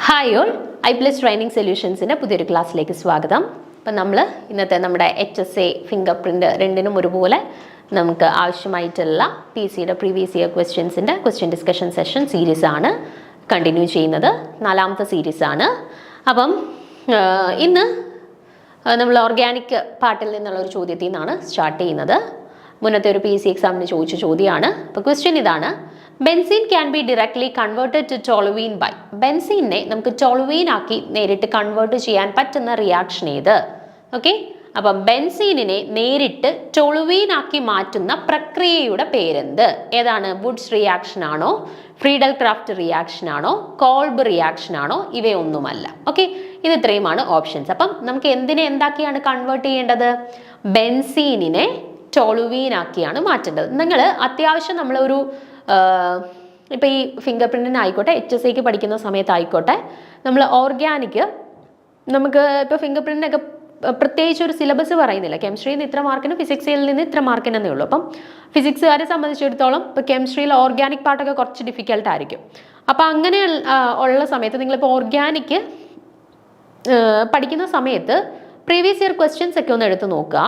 Hi all, I+ training സൊല്യൂഷൻസിൻ്റെ പുതിയൊരു ക്ലാസ്സിലേക്ക് സ്വാഗതം. അപ്പം നമ്മൾ ഇന്നത്തെ നമ്മുടെ HSA ഫിംഗർ പ്രിൻ്റ് രണ്ടിനും ഒരുപോലെ നമുക്ക് ആവശ്യമായിട്ടുള്ള PCയുടെ പ്രീവിയസ് ഇയർ ക്വസ്റ്റ്യൻസിൻ്റെ ക്വസ്റ്റ്യൻ ഡിസ്കഷൻ സെഷൻ സീരീസാണ് കണ്ടിന്യൂ ചെയ്യുന്നത്. 4ാമത്തെ സീരീസാണ്. അപ്പം ഇന്ന് നമ്മൾ ഓർഗാനിക് പാർട്ടിൽ നിന്നുള്ള ഒരു ചോദ്യത്തിൽ നിന്നാണ് സ്റ്റാർട്ട് ചെയ്യുന്നത്. മുന്നത്തെ ഒരു PC എക്സാമിന് ചോദിച്ച ചോദ്യമാണ്. അപ്പോൾ ക്വസ്റ്റ്യൻ ഇതാണ്: benzene can be directly converted to toluene by. ബെൻസീനെ നമുക്ക് ടോളുവീൻ ആക്കി നേരിട്ട് കൺവേർട്ട് ചെയ്യാൻ പറ്റുന്ന റിയാക്ഷൻ ഏത്? ഓക്കെ, അപ്പം ബെൻസീനിനെ നേരിട്ട് ടോളുവീൻ ആക്കി മാറ്റുന്ന പ്രക്രിയയുടെ പേരെന്ത്? ഏതാണ്? വുഡ്സ് റിയാക്ഷൻ ആണോ, ഫ്രീഡൽ ക്രാഫ്റ്റ് റിയാക്ഷൻ ആണോ, കോൾബ് റിയാക്ഷൻ ആണോ? ഇവയൊന്നുമല്ല. ഓക്കെ, ഇത് ഇത്രയുമാണ് ഓപ്ഷൻസ്. അപ്പം നമുക്ക് എന്തിനെ എന്താക്കിയാണ് കൺവേർട്ട് ചെയ്യേണ്ടത്? ബെൻസീനിനെ ടോളുവീൻ ആക്കിയാണ് മാറ്റേണ്ടത്. നിങ്ങൾ അത്യാവശ്യം നമ്മളൊരു ഇപ്പോൾ ഈ ഫിംഗർ പ്രിൻറ്റിനായിക്കോട്ടെ, HSAക്ക് പഠിക്കുന്ന സമയത്തായിക്കോട്ടെ, നമ്മൾ ഓർഗാനിക് നമുക്ക് ഇപ്പോൾ ഫിംഗർ പ്രിൻറ്റിനൊക്കെ പ്രത്യേകിച്ച് ഒരു സിലബസ് പറയുന്നില്ല. കെമിസ്ട്രിയിൽ നിന്ന് ഇത്ര മാർക്കിന്, ഫിസിക്സിൽ നിന്ന് ഇത്ര മാർക്കിനെന്നേ ഉള്ളൂ. അപ്പം ഫിസിക്സുകാരെ സംബന്ധിച്ചിടത്തോളം ഇപ്പോൾ കെമിസ്ട്രിയിൽ ഓർഗാനിക് പാർട്ടൊക്കെ കുറച്ച് ഡിഫിക്കൽട്ട് ആയിരിക്കും. അപ്പോൾ അങ്ങനെ ഉള്ള സമയത്ത് നിങ്ങളിപ്പോൾ ഓർഗാനിക് പഠിക്കുന്ന സമയത്ത് പ്രീവിയസ് ഇയർ ക്വസ്റ്റ്യൻസ് ഒക്കെ ഒന്ന് എടുത്ത് നോക്കുക.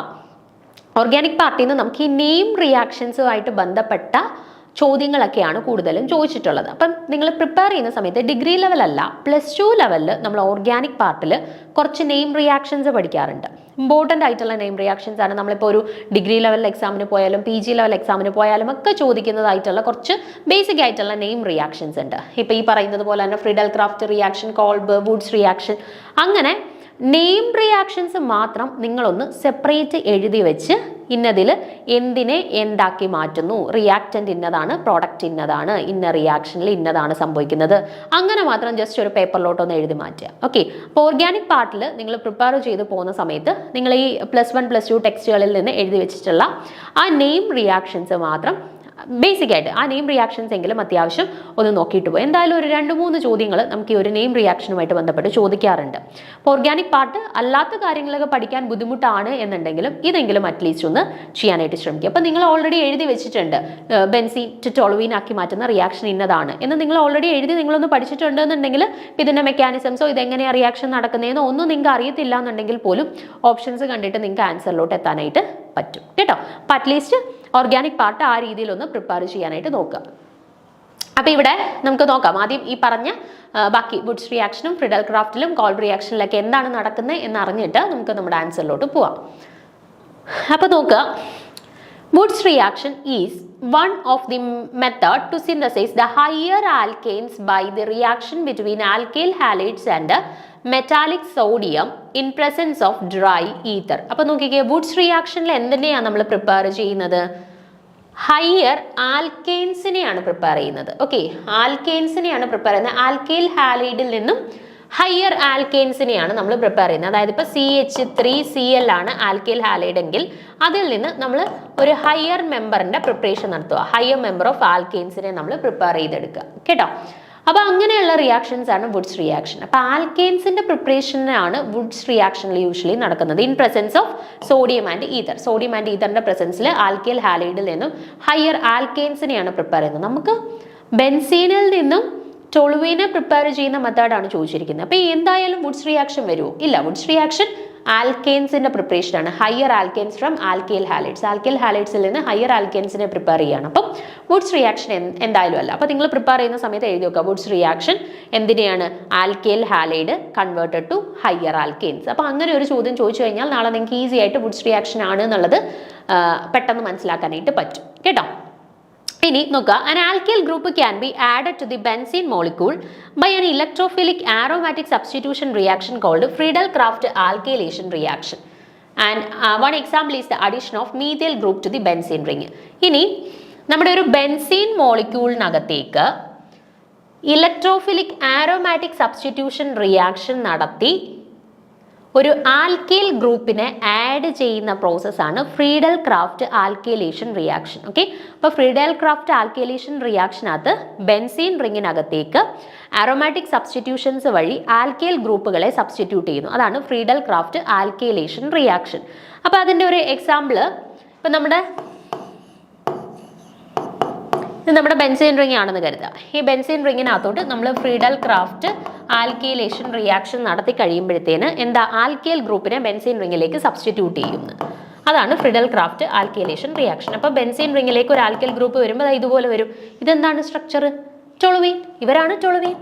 ഓർഗാനിക് പാർട്ടിൽ നിന്ന് നമുക്ക് ഈ നെയിം റിയാക്ഷൻസുമായിട്ട് ബന്ധപ്പെട്ട ചോദ്യങ്ങളൊക്കെയാണ് കൂടുതലും ചോദിച്ചിട്ടുള്ളത്. അപ്പം നിങ്ങൾ പ്രിപ്പയർ ചെയ്യുന്ന സമയത്ത് ഡിഗ്രി ലെവലല്ല, +2 ലെവലിൽ നമ്മൾ ഓർഗാനിക് പാർട്ടിൽ കുറച്ച് നെയിം റിയാക്ഷൻസ് പഠിക്കാറുണ്ട്. ഇമ്പോർട്ടൻ്റ് ആയിട്ടുള്ള നെയിം റിയാക്ഷൻസ് ആണ്. നമ്മളിപ്പോൾ ഒരു ഡിഗ്രി ലെവൽ എക്സാമിന് പോയാലും PG ലെവൽ എക്സാമിന് പോയാലും ഒക്കെ ചോദിക്കുന്നതായിട്ടുള്ള കുറച്ച് ബേസിക് ആയിട്ടുള്ള നെയിം റിയാക്ഷൻസ് ഉണ്ട്. ഇപ്പോൾ ഈ പറയുന്നത് പോലെ തന്നെ Friedel craft reaction, Kolb, Woods reaction, അങ്ങനെ നെയിം റിയാക്ഷൻസ് മാത്രം നിങ്ങളൊന്ന് സെപ്പറേറ്റ് എഴുതി വെച്ച് ഇന്നതിൽ എന്തിനെ എന്താക്കി മാറ്റുന്നു, റിയാക്റ്റൻ്റ് ഇന്നതാണ്, പ്രോഡക്റ്റ് ഇന്നതാണ്, ഇന്ന റിയാക്ഷനിൽ ഇന്നതാണ് സംഭവിക്കുന്നത്, അങ്ങനെ മാത്രം ജസ്റ്റ് ഒരു പേപ്പറിലോട്ടൊന്ന് എഴുതി മാറ്റുക. ഓക്കെ, അപ്പോൾ ഓർഗാനിക് പാർട്ടിൽ നിങ്ങൾ പ്രിപ്പയർ ചെയ്ത് പോകുന്ന സമയത്ത് നിങ്ങൾ ഈ +1 +2 ടെക്സ്റ്റുകളിൽ നിന്ന് എഴുതി വെച്ചിട്ടുള്ള ആ നെയിം റിയാക്ഷൻസ് മാത്രം ബേസിക് ആയിട്ട് ആ നെയിം റിയാക്ഷൻസ് എങ്കിലും അത്യാവശ്യം ഒന്ന് നോക്കിയിട്ട് പോകും. എന്തായാലും ഒരു 2-3 ചോദ്യങ്ങൾ നമുക്ക് ഈ ഒരു നെയിം റിയാക്ഷനുമായിട്ട് ബന്ധപ്പെട്ട് ചോദിക്കാറുണ്ട്. അപ്പോൾ ഓർഗാനിക് പാർട്ട് അല്ലാത്ത കാര്യങ്ങളൊക്കെ പഠിക്കാൻ ബുദ്ധിമുട്ടാണ് എന്നുണ്ടെങ്കിലും ഇതെങ്കിലും അറ്റ്ലീസ്റ്റ് ഒന്ന് ചെയ്യാനായിട്ട് ശ്രമിക്കുക. അപ്പോൾ നിങ്ങൾ ഓൾറെഡി എഴുതി വെച്ചിട്ടുണ്ട് ബെൻസീൻ ടു ടോളുവീൻ ആക്കി മാറ്റുന്ന റിയാക്ഷൻ ഇന്നതാണ് എന്ന് നിങ്ങൾ ഓൾറെഡി എഴുതി നിങ്ങളൊന്ന് പഠിച്ചിട്ടുണ്ട് എന്നുണ്ടെങ്കിൽ ഇതിൻ്റെ മെക്കാനിസംസോ ഇതെങ്ങനെയാണ് റിയാക്ഷൻ നടക്കുന്നതെന്നോ ഒന്നും നിങ്ങൾക്ക് അറിയത്തില്ല എന്നുണ്ടെങ്കിൽ പോലും ഓപ്ഷൻസ് കണ്ടിട്ട് നിങ്ങൾക്ക് ആൻസറിലോട്ട് എത്താനായിട്ട് പറ്റും കേട്ടോ. അപ്പം അറ്റ്ലീസ്റ്റ് ഓർഗാനിക് പാർട്ട് ആ രീതിയിലൊന്ന് പ്രിപ്പയർ ചെയ്യാനായിട്ട് നോക്കുക. അപ്പോൾ ഇവിടെ നമുക്ക് നോക്കാം. ആദ്യം ഈ പറഞ്ഞ ബാക്കി വുഡ്സ് റിയാക്ഷനും ഫ്രീഡൽ ക്രാഫ്റ്റിലും കോൾബ് റിയാക്ഷനിലൊക്കെ എന്താണ് നടക്കുന്നത് എന്ന് അറിഞ്ഞിട്ട് നമുക്ക് നമ്മുടെ ആൻസറിലോട്ട് പോവാം. അപ്പോൾ നോക്കുക, Woods reaction is one of the method to synthesize the higher alkanes by the reaction between alkyl halides and metallic sodium in presence of dry ether. അപ്പോൾ നോക്കിക്കേ, വുഡ്സ് റിയാക്ഷനിൽ എന്തിനെയാണ് നമ്മൾ പ്രിപ്പയർ ചെയ്യുന്നത്? ഹയർ ആൽക്കെയിൻസിനെയാണ് പ്രിപ്പയർ ചെയ്യുന്നത്. ഓക്കെ, ആൽക്കെയിൻസിനെയാണ് prepare ചെയ്യുന്നത്. ആൽക്കൈൽ ഹാലൈഡിൽ നിന്നും ഹയർ ആൽക്കെയിൻസിനെയാണ് നമ്മൾ പ്രിപ്പയർ ചെയ്യുന്നത്. അതായത് ഇപ്പോൾ CH3Cl ആണ് ആൽക്കൈൽ ഹാലൈഡ് എങ്കിൽ അതിൽ നിന്ന് നമ്മൾ ഒരു ഹയർ മെമ്പറിൻ്റെ പ്രിപ്പറേഷൻ നടത്തുക. ഹയർ മെമ്പർ ഓഫ് ആൽക്കെയിൻസിനെ നമ്മൾ പ്രിപ്പയർ ചെയ്തെടുക്കുക കേട്ടോ. അപ്പോൾ അങ്ങനെയുള്ള റിയാക്ഷൻസ് ആണ് വുഡ്സ് റിയാക്ഷൻ. അപ്പോൾ ആൽക്കെയിൻസിൻ്റെ പ്രിപ്പറേഷനാണ് വുഡ്സ് റിയാക്ഷനിൽ യൂഷ്വലി നടക്കുന്നത് in presence of sodium and ether. Sodium and ഈതറിൻ്റെ പ്രസൻസിൽ ആൽക്കൈൽ ഹാലൈഡിൽ നിന്നും ഹയർ ആൽക്കെയിൻസിനെയാണ് പ്രിപ്പയർ ചെയ്യുന്നത്. നമുക്ക് ബെൻസീനിൽ നിന്നും ടോളുവീനെ പ്രിപ്പയർ ചെയ്യുന്ന മെത്തേഡാണ് ചോദിച്ചിരിക്കുന്നത്. അപ്പോൾ എന്തായാലും വുഡ്സ് റിയാക്ഷൻ വരുമോ? ഇല്ല. വുഡ്സ് റിയാക്ഷൻ ആൽക്കെയിൻസിൻ്റെ പ്രിപ്പറേഷനാണ്. Higher alkanes from alkyl halides. Alkyl ഹാലൈഡ്സിൽ നിന്ന് ഹയർ ആൽക്കെയിൻസിനെ പ്രിപ്പയർ ചെയ്യുകയാണ്. അപ്പം വുഡ്സ് റിയാക്ഷൻ എന്തായാലും അല്ല. അപ്പോൾ നിങ്ങൾ പ്രിപ്പയർ ചെയ്യുന്ന സമയത്ത് എഴുതി വെക്കുക, വുഡ്സ് റിയാക്ഷൻ എന്തിനെയാണ്? Alkyl halide converted to higher alkanes. അപ്പോൾ അങ്ങനെ ഒരു ചോദ്യം ചോദിച്ചു കഴിഞ്ഞാൽ നാളെ നിങ്ങൾക്ക് ഈസി ആയിട്ട് വുഡ്സ് റിയാക്ഷൻ ആണ് എന്നുള്ളത് പെട്ടെന്ന് മനസ്സിലാക്കാനായിട്ട് പറ്റും കേട്ടോ. ഇനി നോക്കുക, an alkyl group can be added to the benzene molecule by an electrophilic aromatic substitution reaction called Friedel-Crafts alkylation reaction. And one example is the addition of methyl group to the benzene ring. ഇനി നമ്മുടെ ഒരു benzene മോളിക്യൂളിനകത്തേക്ക് electrophilic aromatic substitution reaction നടത്തി ഒരു alkyl ഗ്രൂപ്പിനെ add ചെയ്യുന്ന പ്രോസസ്സാണ് Friedel Craft alkylation reaction. Okay, അപ്പോൾ ഫ്രീഡൽ ക്രാഫ്റ്റ് ആൽക്കൈലേഷൻ റിയാക്ഷനകത്ത് ബെൻസീൻ റിങ്ങിനകത്തേക്ക് ആരോമാറ്റിക് സബ്സ്റ്റിറ്റ്യൂഷൻസ് വഴി ആൽക്കൈൽ ഗ്രൂപ്പുകളെ സബ്സ്റ്റിറ്റ്യൂട്ട് ചെയ്യുന്നു. അതാണ് ഫ്രീഡൽ ക്രാഫ്റ്റ് ആൽക്കൈലേഷൻ റിയാക്ഷൻ. അപ്പോൾ അതിൻ്റെ ഒരു എക്സാമ്പിൾ, ഇപ്പം നമ്മുടെ ഇത് നമ്മുടെ ബെൻസീൻ റിംഗ് ആണെന്ന് കരുതുക. ഈ ബെൻസീൻ റിങ്ങിനകത്തോട്ട് നമ്മൾ ഫ്രീഡൽ ക്രാഫ്റ്റ് ആൽക്കൈലേഷൻ റിയാക്ഷൻ നടത്തി കഴിയുമ്പോഴത്തേന് എന്താ, ആൽക്കൈൽ ഗ്രൂപ്പിനെ ബെൻസീൻ റിങ്ങിലേക്ക് സബ്സ്റ്റിറ്റ്യൂട്ട് ചെയ്യുന്നു. അതാണ് ഫ്രീഡൽ ക്രാഫ്റ്റ് ആൽക്കൈലേഷൻ റിയാക്ഷൻ. അപ്പോൾ ബെൻസീൻ റിങ്ങിലേക്ക് ഒരു ആൽക്കൈൽ ഗ്രൂപ്പ് വരുമ്പോൾ ഇതുപോലെ വരും. ഇതെന്താണ് സ്ട്രക്ചർ? ടോളുവീൻ. ഇവരാണ് ടോളുവീൻ.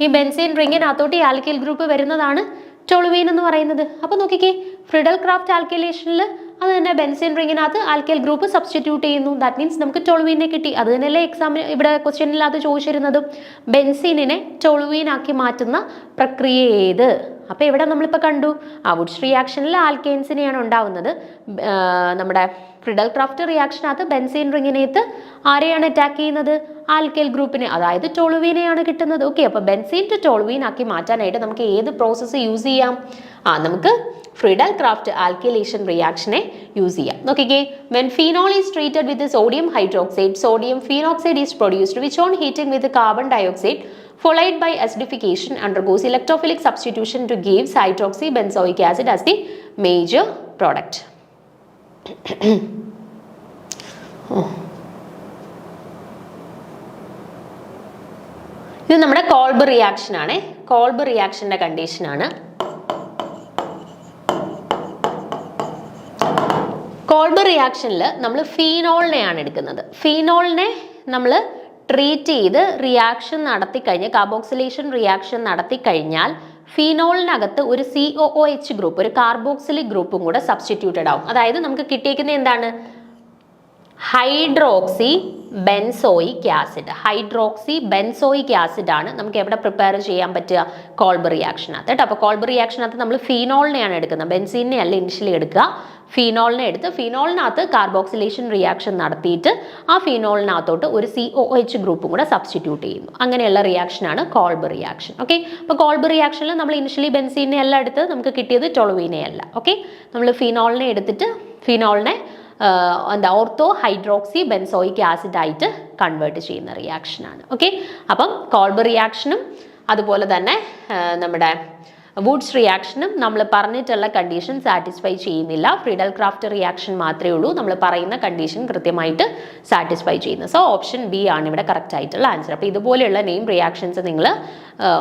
ഈ ബെൻസീൻ റിങ്ങിനകത്തോട്ട് ഈ ആൽക്കൈൽ ഗ്രൂപ്പ് വരുന്നതാണ് ടോളുവീൻ എന്ന് പറയുന്നത്. അപ്പോൾ നോക്കിക്കേ, ഫ്രീഡൽ ക്രാഫ്റ്റ് ആൽക്കൈലേഷനിൽ അത് തന്നെ ബെൻസീൻ റിങ്ങിനകത്ത് ആൽക്കൈൽ ഗ്രൂപ്പ് സബ്സ്റ്റിറ്റ്യൂട്ട് ചെയ്യുന്നു. ദാറ്റ് മീൻസ് നമുക്ക് ടോളുവീനെ കിട്ടി. അത് തന്നെയല്ലേ എക്സാമിന് ഇവിടെ ക്വസ്റ്റ്യനിൽ അത് ചോദിച്ചിരുന്നതും. ബെൻസീനിനെ ടോളുവീൻ ആക്കി മാറ്റുന്ന പ്രക്രിയ ഏത്? അപ്പോൾ ഇവിടെ നമ്മളിപ്പോൾ കണ്ടു, വുഡ്സ് റിയാക്ഷനിൽ ആൽക്കെയിൻസിനെയാണ് ഉണ്ടാവുന്നത്. നമ്മുടെ ഫ്രീഡൽ ക്രാഫ്റ്റ് റിയാക്ഷനകത്ത് ബെൻസീൻ റിങ്ങിനകത്ത് ആരെയാണ് അറ്റാക്ക് ചെയ്യുന്നത്? ആൽക്കൈൽ ഗ്രൂപ്പിനെ, അതായത് ടോളുവീനെയാണ് കിട്ടുന്നത്. ഓക്കെ, അപ്പോൾ ബെൻസീൻ ടു ടോളുവീൻ ആക്കി മാറ്റാനായിട്ട് നമുക്ക് ഏത് പ്രോസസ്സ് യൂസ് ചെയ്യാം? നമുക്ക് ഫ്രീഡൽ ക്രാഫ്റ്റ് ആൽക്കൈലേഷൻ റിയാക്ഷനെ യൂസ് ചെയ്യാം. നോക്കിക്കേ, when phenol is treated with the sodium hydroxide, sodium phenoxide is produced, which on heating with the carbon dioxide followed by acidification undergoes electrophilic substitution to give hydroxybenzoic acid as the major product. ഇത് നമ്മുടെ Kolb reaction ആണ്. Kolb റിയാക്ഷന്റെ condition ആണ്. Kolb റിയാക്ഷനിൽ നമ്മൾ ഫീനോളിനെയാണ് എടുക്കുന്നത്. ഫീനോളിനെ നമ്മൾ treat ചെയ്ത് reaction നടത്തി കഴിഞ്ഞ് കാർബോക്സിലേഷൻ റിയാക്ഷൻ നടത്തി കഴിഞ്ഞാൽ ഫീനോളിനകത്ത് ഒരു COOH ഗ്രൂപ്പ്, ഒരു കാർബോക്സിലിക് ഗ്രൂപ്പും കൂടെ സബ്സ്റ്റിറ്റ്യൂട്ടഡ് ആവും. അതായത് നമുക്ക് കിട്ടിയിരിക്കുന്നത് എന്താണ്? Hydroxy benzoic acid. Hydroxy benzoic acid ആണ് നമുക്ക് എവിടെ പ്രിപ്പയർ ചെയ്യാൻ പറ്റുക? കോൾബ് റിയാക്ഷനകത്ത് കേട്ടോ. അപ്പോൾ കോൾബ് റിയാക്ഷനകത്ത് നമ്മൾ ഫീനോളിനെയാണ് എടുക്കുന്നത്, ബെൻസീനെ അല്ല ഇനിഷ്യലി എടുക്കുക. ഫീനോളിനെ എടുത്ത് ഫീനോളിനകത്ത് കാർബോക്സിലേഷൻ റിയാക്ഷൻ നടത്തിയിട്ട് ആ ഫീനോളിനകത്തോട്ട് ഒരു COOH ഗ്രൂപ്പും കൂടെ സബ്സ്റ്റിറ്റ്യൂട്ട് ചെയ്യുന്നു. അങ്ങനെയുള്ള റിയാക്ഷനാണ് കോൾബ് റിയാക്ഷൻ. ഓക്കെ, അപ്പോൾ കോൾബ് റിയാക്ഷനിൽ നമ്മൾ ഇനിഷ്യലി ബെൻസീനെ അല്ല എടുത്ത് നമുക്ക് കിട്ടിയത് ടോളുവീനെ അല്ല. ഓക്കെ, നമ്മൾ ഫീനോളിനെ എടുത്തിട്ട് ഫീനോളിനെ ഓർത്തോ ഹൈഡ്രോക്സി ബെൻസോയിക് ആസിഡ് ആയിട്ട് കൺവേർട്ട് ചെയ്യുന്ന റിയാക്ഷനാണ്. ഓക്കെ, അപ്പം കോൾബ് റിയാക്ഷനും അതുപോലെ തന്നെ നമ്മുടെ വുഡ്സ് റിയാക്ഷനും നമ്മൾ പറഞ്ഞിട്ടുള്ള കണ്ടീഷൻ സാറ്റിസ്ഫൈ ചെയ്യുന്നില്ല. ഫ്രീഡൽ ക്രാഫ്റ്റ് റിയാക്ഷൻ മാത്രമേ ഉള്ളൂ നമ്മൾ പറയുന്ന കണ്ടീഷൻ കൃത്യമായിട്ട് സാറ്റിസ്ഫൈ ചെയ്യുന്നത്. സോ ഓപ്ഷൻ ബി ആണ് ഇവിടെ കറക്റ്റ് ആയിട്ടുള്ള ആൻസർ. അപ്പോൾ ഇതുപോലെയുള്ള നെയിം റിയാക്ഷൻസ് നിങ്ങൾ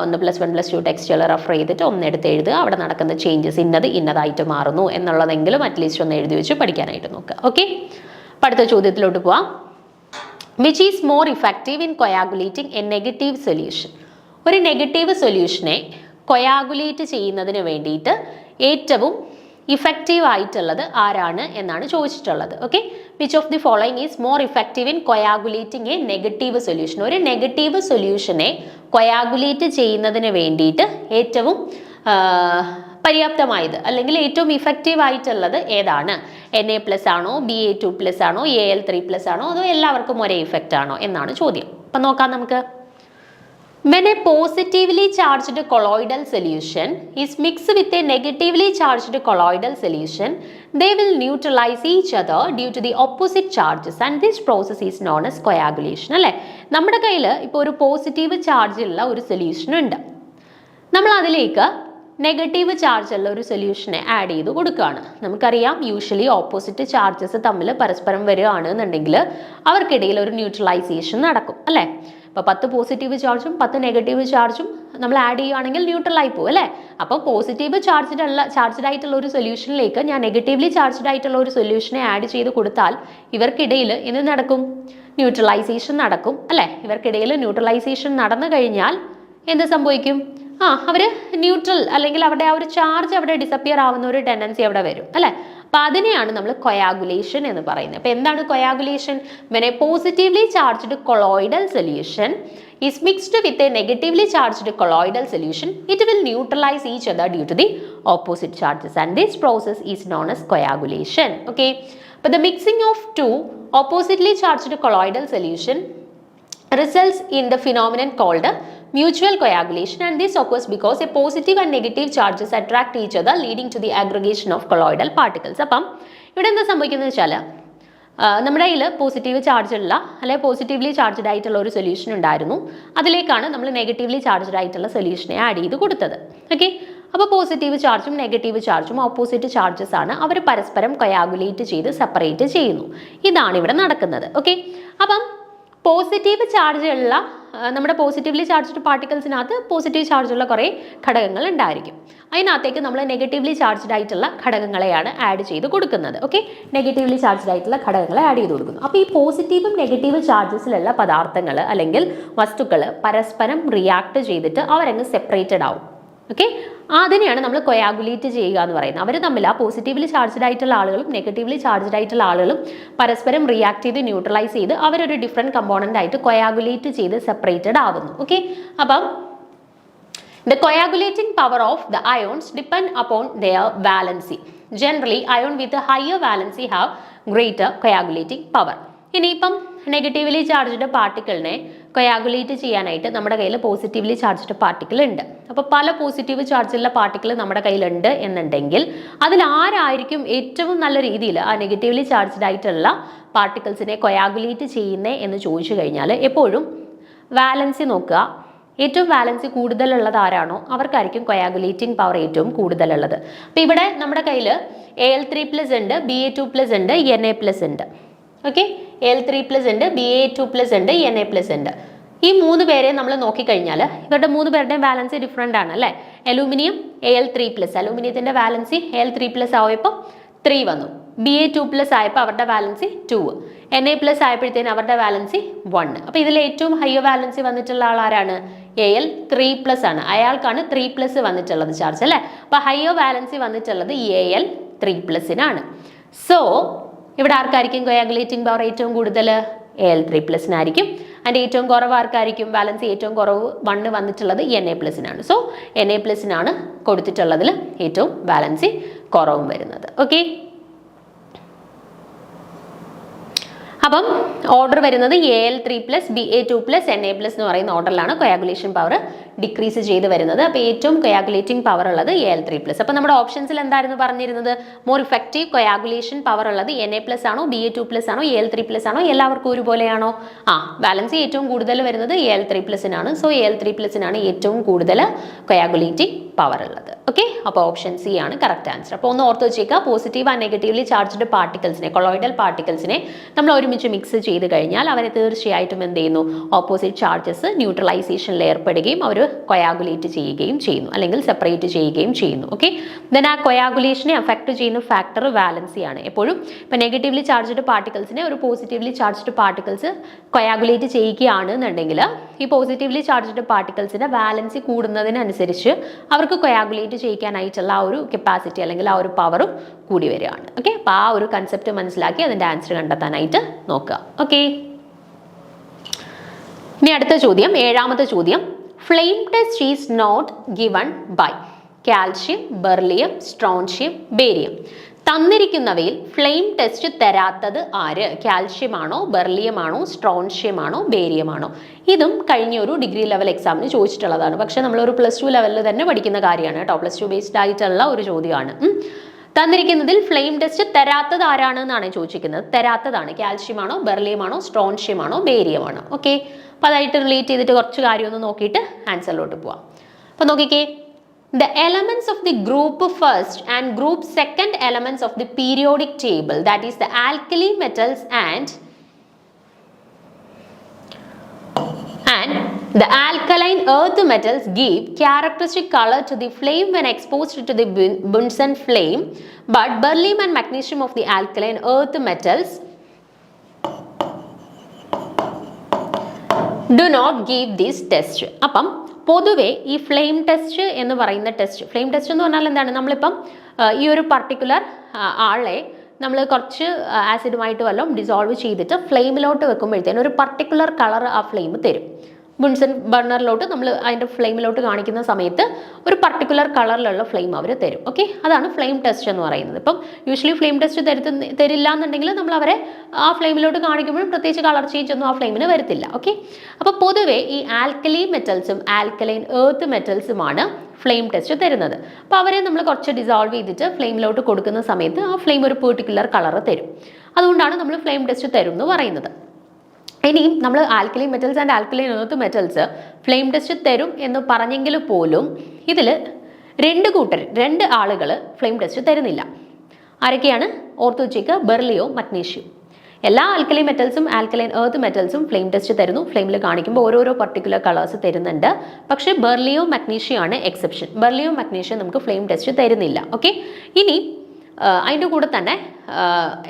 ഒന്ന് +1 +2 ടെക്സ്റ്റുകൾ റെഫർ ചെയ്തിട്ട് ഒന്നെടുത്ത് എഴുതുക. അവിടെ നടക്കുന്ന ചേഞ്ചസ് ഇന്നതായിട്ട് മാറുന്നു എന്നുള്ളതെങ്കിലും അറ്റ്ലീസ്റ്റ് ഒന്ന് എഴുതി വെച്ച് പഠിക്കാനായിട്ട് നോക്കുക. ഓക്കെ, അപ്പോൾ അടുത്ത ചോദ്യത്തിലോട്ട് പോവാം. Which is more effective in coagulating A negative solution? ഒരു നെഗറ്റീവ് സൊല്യൂഷനെ കൊയാഗുലേറ്റ് ചെയ്യുന്നതിന് വേണ്ടിയിട്ട് ഏറ്റവും ഇഫക്റ്റീവ് ആയിട്ടുള്ളത് ആരാണ് എന്നാണ് ചോദിച്ചിട്ടുള്ളത്. Okay, which of the following is more effective in coagulating A negative solution? ഒരു നെഗറ്റീവ് സൊല്യൂഷനെ കൊയാഗുലേറ്റ് ചെയ്യുന്നതിന് വേണ്ടിയിട്ട് ഏറ്റവും പര്യാപ്തമായത് അല്ലെങ്കിൽ ഏറ്റവും ഇഫക്റ്റീവ് ആയിട്ടുള്ളത് ഏതാണ്? Na+ ആണോ, Ba2+ ആണോ, Al3+ ആണോ, അതോ എല്ലാവർക്കും ഒരേ ഇഫക്റ്റ് ആണോ എന്നാണ് ചോദ്യം. അപ്പം നോക്കാം നമുക്ക്. When a positively charged colloidal solution is mixed with a negatively charged colloidal solution, they will neutralize each other due to the opposite charges and this process is known as coagulation. അല്ലേ, നമ്മുടെ കയ്യിൽ ഇപ്പോൾ ഒരു positive ചാർജുള്ള ഒരു solution ഉണ്ട്. നമ്മൾ അതിലേക്ക് നെഗറ്റീവ് ചാർജുള്ള ഒരു സൊല്യൂഷനെ ആഡ് ചെയ്ത് കൊടുക്കുകയാണ്. നമുക്കറിയാം യൂഷ്വലി ഓപ്പോസിറ്റ് ചാർജസ് തമ്മിൽ പരസ്പരം വരികയാണെന്നുണ്ടെങ്കിൽ അവർക്കിടയിൽ ഒരു ന്യൂട്രലൈസേഷൻ നടക്കും അല്ലേ. അപ്പോൾ 10 പോസിറ്റീവ് ചാർജും 10 നെഗറ്റീവ് ചാർജും നമ്മൾ ആഡ് ചെയ്യുകയാണെങ്കിൽ ന്യൂട്രലായി പോകും അല്ലേ. അപ്പോൾ പോസിറ്റീവ് ചാർജ്ഡ് ആയിട്ടുള്ള ഒരു സൊല്യൂഷനിലേക്ക് ഞാൻ നെഗറ്റീവ്ലി ചാർജ്ഡ് ആയിട്ടുള്ള ഒരു സൊല്യൂഷനെ ആഡ് ചെയ്ത് കൊടുത്താൽ ഇവർക്കിടയിൽ എന്ത് നടക്കും? ന്യൂട്രലൈസേഷൻ നടക്കും അല്ലേ. ഇവർക്കിടയിൽ ന്യൂട്രലൈസേഷൻ നടന്നു കഴിഞ്ഞാൽ എന്ത് സംഭവിക്കും? അവർ ന്യൂട്രൽ അല്ലെങ്കിൽ അവരുടെ ആ ഒരു ചാർജ് അവിടെ ഡിസപ്പിയർ ആവുന്ന ഒരു ടെൻഡൻസി അവിടെ വരും അല്ലേ. അപ്പോൾ അതിനെയാണ് നമ്മൾ കൊയാഗുലേഷൻ എന്ന് പറയുന്നത്. അപ്പോൾ എന്താണ് coagulation? When A positively charged colloidal solution is mixed with a negatively charged colloidal solution, it will neutralize each other due to the opposite charges and this process is known as coagulation. Okay, but the mixing of two oppositely charged colloidal solution results in the phenomenon called mutual coagulation and this occurs because a positive and negative charges attract each other leading to the aggregation of colloidal particles. അപ്പം ഇവിടെ എന്താ സംഭവിക്കുന്നത് വെച്ചാൽ നമ്മുടെ കയ്യിൽ positive ചാർജുള്ള അല്ലെങ്കിൽ positively charged ആയിട്ടുള്ള ഒരു സൊല്യൂഷൻ ഉണ്ടായിരുന്നു. അതിലേക്കാണ് നമ്മൾ നെഗറ്റീവ്ലി ചാർജ്ഡ് ആയിട്ടുള്ള സൊല്യൂഷനെ ആഡ് ചെയ്ത് കൊടുത്തത്. ഓക്കെ, അപ്പോൾ പോസിറ്റീവ് ചാർജും നെഗറ്റീവ് ചാർജും ഓപ്പോസിറ്റ് ചാർജസ് ആണ്. അവർ പരസ്പരം കൊയാഗുലേറ്റ് ചെയ്ത് സെപ്പറേറ്റ് ചെയ്യുന്നു. ഇതാണ് ഇവിടെ നടക്കുന്നത്. ഓക്കെ, അപ്പം പോസിറ്റീവ് ചാർജുള്ള നമ്മുടെ പോസിറ്റീവ്ലി ചാർജ്ഡ് പാർട്ടിക്കിൾസിനകത്ത് പോസിറ്റീവ് ചാർജുള്ള കുറേ ഘടകങ്ങൾ ഉണ്ടായിരിക്കും. അതിനകത്തേക്ക് നമ്മൾ നെഗറ്റീവ്ലി ചാർജ്ഡ് ആയിട്ടുള്ള ഘടകങ്ങളെയാണ് ആഡ് ചെയ്ത് കൊടുക്കുന്നത്. ഓക്കെ, നെഗറ്റീവ്ലി ചാർജ്ഡ് ആയിട്ടുള്ള ഘടകങ്ങളെ ആഡ് ചെയ്ത് കൊടുക്കുന്നു. അപ്പോൾ ഈ പോസിറ്റീവും നെഗറ്റീവ് ചാർജസിലുള്ള പദാർത്ഥങ്ങൾ അല്ലെങ്കിൽ വസ്തുക്കൾ പരസ്പരം റിയാക്ട് ചെയ്തിട്ട് അവരങ്ങ് സെപ്പറേറ്റഡ് ആവും. ഓക്കെ, അതിനെയാണ് നമ്മൾ കൊയാഗുലേറ്റ് ചെയ്യുക എന്ന് പറയുന്നത്. അവർ തമ്മിൽ ആ പോസിറ്റീവ്ലി ചാർജ്ഡ് ആയിട്ടുള്ള ആളുകളും നെഗറ്റീവ്ലി ചാർജ്ഡ് ആയിട്ടുള്ള ആളുകളും പരസ്പരം റിയാക്ട് ചെയ്ത് ന്യൂട്രലൈസ് ചെയ്ത് അവരൊരു ഡിഫറെൻറ്റ് കമ്പോണൻ്റ് ആയിട്ട് കൊയാഗുലേറ്റ് ചെയ്ത് സെപ്പറേറ്റഡ് ആവുന്നു. ഓക്കെ, അപ്പം the coagulating power of the ions depend upon their valency. Generally, ion with a higher valency have greater coagulating power. ഇനിയിപ്പം നെഗറ്റീവ്ലി ചാർജ്ഡ് പാർട്ടിക്കിളിനെ കൊയാഗുലേറ്റ് ചെയ്യാനായിട്ട് നമ്മുടെ കയ്യിൽ പോസിറ്റീവ്ലി ചാർജ്ഡ് പാർട്ടിക്കിൾ ഉണ്ട്. അപ്പോൾ പല പോസിറ്റീവ് ചാർജുള്ള പാർട്ടിക്കിൾ നമ്മുടെ കയ്യിലുണ്ട് എന്നുണ്ടെങ്കിൽ അതിൽ ആരായിരിക്കും ഏറ്റവും നല്ല രീതിയിൽ ആ നെഗറ്റീവ്ലി ചാർജ്ഡ് ആയിട്ടുള്ള പാർട്ടിക്കിൾസിനെ കൊയാഗുലേറ്റ് ചെയ്യുന്നത് എന്ന് ചോദിച്ചു കഴിഞ്ഞാൽ എപ്പോഴും വാലൻസി നോക്കുക. ഏറ്റവും വാലൻസി കൂടുതലുള്ളത് ആരാണോ അവർക്കായിരിക്കും കൊയാഗുലേറ്റിംഗ് പവർ ഏറ്റവും കൂടുതലുള്ളത്. അപ്പോൾ ഇവിടെ നമ്മുടെ കയ്യിൽ Al3+ ഉണ്ട്, Ba2+ ഉണ്ട്, Na+ ഉണ്ട്. ഓക്കെ, Al3+ ഉണ്ട്, Ba2+ ഉണ്ട്, Na+ ഉണ്ട്. ഈ 3 പേരെ നമ്മൾ നോക്കിക്കഴിഞ്ഞാൽ ഇവരുടെ 3 പേരുടെയും വാലൻസി ഡിഫറെൻ്റ് ആണ് അല്ലേ. അലൂമിനിയം Al3+, അലൂമിനിയത്തിൻ്റെ വാലൻസി Al3+ ആയപ്പോൾ 3 വന്നു. Ba2+ ആയപ്പോൾ അവരുടെ വാലൻസി 2, Na+ ആയപ്പോഴത്തേന് അവരുടെ വാലൻസി 1. അപ്പോൾ ഇതിൽ ഏറ്റവും ഹൈയർ വാലൻസി വന്നിട്ടുള്ള ആൾ ആരാണ്? Al3+ ആണ്. അയാൾക്കാണ് 3+ വന്നിട്ടുള്ളത് ചാർജ് അല്ലേ. അപ്പോൾ ഹൈയർ വാലൻസി വന്നിട്ടുള്ളത് Al3+നാണ്. സോ ഇവിടെ ആർക്കായിരിക്കും കൊയാഗുലേറ്റിംഗ് പവർ ഏറ്റവും കൂടുതൽ? Al3+നായിരിക്കും. അതിൻ്റെ ഏറ്റവും കുറവ് ആർക്കായിരിക്കും? വാലൻസി ഏറ്റവും കുറവ് 1 വന്നിട്ടുള്ളത് Na+നാണ്. സോ Na+നാണ് കൊടുത്തിട്ടുള്ളതിൽ ഏറ്റവും വാലൻസി കുറവും വരുന്നത്. ഓക്കെ, അപ്പം ഓർഡർ വരുന്നത് Al3+, Ba2+, Na+ എന്ന് പറയുന്ന ഓർഡറിലാണ് കൊയാഗുലേഷൻ പവർ ഡിക്രീസ് ചെയ്ത് വരുന്നത്. അപ്പോൾ ഏറ്റവും കൊയാഗുലേറ്റിംഗ് പവർ ഉള്ളത് Al3+. അപ്പോൾ നമ്മുടെ ഓപ്ഷൻസിൽ എന്തായിരുന്നു പറഞ്ഞിരുന്നത്? മോർ ഇഫക്റ്റീവ് കൊയാഗുലേഷൻ പവർ ഉള്ളത് Na+ ആണോ, Ba2+ ആണോ, Al3+ ആണോ, എല്ലാവർക്കും ഒരുപോലെയാണോ? വാലൻസി ഏറ്റവും കൂടുതൽ വരുന്നത് Al3+നാണ്. സോ Al3+നാണ് ഏറ്റവും കൂടുതൽ കൊയാഗുലേറ്റിംഗ് പവർ ഉള്ളത്. ഓക്കെ, അപ്പോൾ ഓപ്ഷൻ സി ആണ് കറക്റ്റ് ആൻസർ. അപ്പോൾ ഒന്ന് ഓർത്ത് വെച്ചേക്കുക, പോസിറ്റീവ് ആൻഡ് നെഗറ്റീവ്ലി ചാർജ്ഡ് പാർട്ടിക്കിൾസിനെ, കൊളോയിഡൽ പാർട്ടിക്കിൾസിനെ നമ്മൾ ഒരുമിച്ച് മിക്സ് ചെയ്ത് കഴിഞ്ഞാൽ അവരെ തീർച്ചയായിട്ടും എന്ത് ചെയ്യുന്നു? ഓപ്പോസിറ്റ് ചാർജസ് ന്യൂട്രലൈസേഷനിൽ ഏർപ്പെടുകയും അവർ കൊയാഗുലേറ്റ് ചെയ്യുകയും ചെയ്യുന്നു, അല്ലെങ്കിൽ സെപ്പറേറ്റ് ചെയ്യുകയും ചെയ്യുന്നു. ഓക്കെ, ദെൻ ആ കൊയാഗുലേഷനെ അഫക്റ്റ് ചെയ്യുന്ന ഫാക്ടർ വാലൻസി ആണ്. എപ്പോഴും ഇപ്പോൾ നെഗറ്റീവ്ലി ചാർജ്ഡ് പാർട്ടിക്കിൾസിനെ ഒരു പോസിറ്റീവ്ലി ചാർജ്ഡ് പാർട്ടിക്കിൾസ് കൊയാഗുലേറ്റ് ചെയ്യുകയാണെന്നുണ്ടെങ്കിൽ ഈ പോസിറ്റീവ്ലി ചാർജ്ഡ് പാർട്ടിക്കിൾസിന്റെ വാലൻസി കൂടുന്നതിനനുസരിച്ച് അവർക്ക് കൊയാഗുലേറ്റ് ചെയ്യിക്കാനായിട്ടുള്ള ആ ഒരു കപ്പാസിറ്റി അല്ലെങ്കിൽ ആ ഒരു പവറും കൂടി വരികയാണ്. ഓക്കെ, അപ്പോൾ ആ ഒരു കൺസെപ്റ്റ് മനസ്സിലാക്കി അതിൻ്റെ ആൻസർ കണ്ടെത്താനായിട്ട് നോക്കുക. ഓക്കെ, ഇനി അടുത്ത ചോദ്യം, 7ാമത്തെ ചോദ്യം. Flame test is not given by calcium, beryllium, strontium, barium. തന്നിരിക്കുന്നവയിൽ ഫ്ലെയിം ടെസ്റ്റ് തരാത്തത് ആര്? കാൽഷ്യം ആണോ, ബെർലിയം ആണോ, സ്ട്രോൺഷ്യം ആണോ, ബേരിയം ആണോ? ഇതും കഴിഞ്ഞ ഒരു ഡിഗ്രി ലെവൽ എക്സാമിന് ചോദിച്ചിട്ടുള്ളതാണ്. പക്ഷേ നമ്മളൊരു +2 ലെവലിൽ തന്നെ പഠിക്കുന്ന കാര്യമാണ് കേട്ടോ. +2 ബേസ്ഡ് ആയിട്ടുള്ള ഒരു ചോദ്യമാണ്. തന്നിരിക്കുന്നതിൽ ഫ്ലെയിം ടെസ്റ്റ് തരാത്തത് ആരാണെന്നാണ് ചോദിച്ചിരിക്കുന്നത്. തരാത്തതാണ് കാൽഷ്യം ആണോ, ബെർലിയം ആണോ, സ്ട്രോൺഷ്യം ആണോ, ബേരിയം ആണോ? ഓക്കെ, അപ്പോൾ അതായിട്ട് റിലേറ്റ് ചെയ്തിട്ട് കുറച്ച് കാര്യം ഒന്ന് നോക്കിയിട്ട് ആൻസറിലോട്ട് പോവാം. അപ്പോൾ നോക്കിക്കേ, the elements of the group first and group second elements of the periodic table, that is the alkali metals and the alkaline earth metals give characteristic color to the flame when exposed to the Bunsen flame, but beryllium and magnesium of the alkaline earth metals do not give this test. അപ്പം പൊതുവേ ഈ flame test എന്ന് പറയുന്ന test, flame test എന്ന് പറഞ്ഞാൽ എന്താണ്? നമ്മളിപ്പം ഈ ഒരു പർട്ടിക്കുലർ ആളെ നമ്മൾ കുറച്ച് ആസിഡുമായിട്ട് വല്ലതും ഡിസോൾവ് ചെയ്തിട്ട് ഫ്ലെയിമിലോട്ട് വെക്കുമ്പോഴത്തേനും ഒരു പർട്ടിക്കുലർ കളർ ആ ഫ്ലെയിം തരും. ബുൺസൺ ബർണറിലോട്ട് നമ്മൾ അതിൻ്റെ ഫ്ലെയിമിലോട്ട് കാണിക്കുന്ന സമയത്ത് ഒരു പർട്ടിക്കുലർ കളറിലുള്ള ഫ്ലെയിം അവർ തരും. ഓക്കെ, അതാണ് ഫ്ലെയിം ടെസ്റ്റ് എന്ന് പറയുന്നത്. ഇപ്പം യൂഷ്വലി ഫ്ലെയിം ടെസ്റ്റ് തരില്ല എന്നുണ്ടെങ്കിൽ നമ്മൾ അവരെ ആ ഫ്ലെയിമിലോട്ട് കാണിക്കുമ്പോഴും പ്രത്യേകിച്ച് കളർ ചേഞ്ച് ഒന്നും ആ ഫ്ലെയിമിന് വരത്തില്ല. ഓക്കെ, അപ്പോൾ പൊതുവേ ഈ ആൽക്കലി മെറ്റൽസും ആൽക്കലൈൻ എർത്ത് മെറ്റൽസുമാണ് ഫ്ലെയിം ടെസ്റ്റ് തരുന്നത്. അപ്പോൾ അവരെ നമ്മൾ കുറച്ച് ഡിസോൾവ് ചെയ്തിട്ട് ഫ്ലെയിമിലോട്ട് കൊടുക്കുന്ന സമയത്ത് ആ ഫ്ലെയിം ഒരു പെർട്ടിക്കുലർ കളർ തരും. അതുകൊണ്ടാണ് നമ്മൾ ഫ്ലെയിം ടെസ്റ്റ് തരും എന്ന് പറയുന്നത്. ഇനിയും നമ്മൾ alkaline metals and alkaline earth metals flame test തരും എന്ന് പറഞ്ഞെങ്കിൽ പോലും ഇതിൽ രണ്ട് ആളുകൾ ഫ്ലെയിം ടെസ്റ്റ് തരുന്നില്ല. ആരൊക്കെയാണ്? ഓർത്ത് വെച്ചേക്ക്, ബെർലിയോ, മഗ്നീഷ്യം. എല്ലാ ആൽക്കലി മെറ്റൽസും ആൽക്കലൈൻ എർത്ത് മെറ്റൽസും ഫ്ലെയിം ടെസ്റ്റ് തരുന്നു. ഫ്ലെയിമിൽ കാണിക്കുമ്പോൾ ഓരോരോ പർട്ടിക്കുലർ കളേഴ്സ് തരുന്നുണ്ട്. പക്ഷേ ബെർലിയം മഗ്നീഷ്യം ആണ് എക്സെപ്ഷൻ. ബെർലിയം മഗ്നീഷ്യം നമുക്ക് ഫ്ലെയിം ടെസ്റ്റ് തരുന്നില്ല. ഓക്കെ, ഇനി അതിൻ്റെ കൂടെ തന്നെ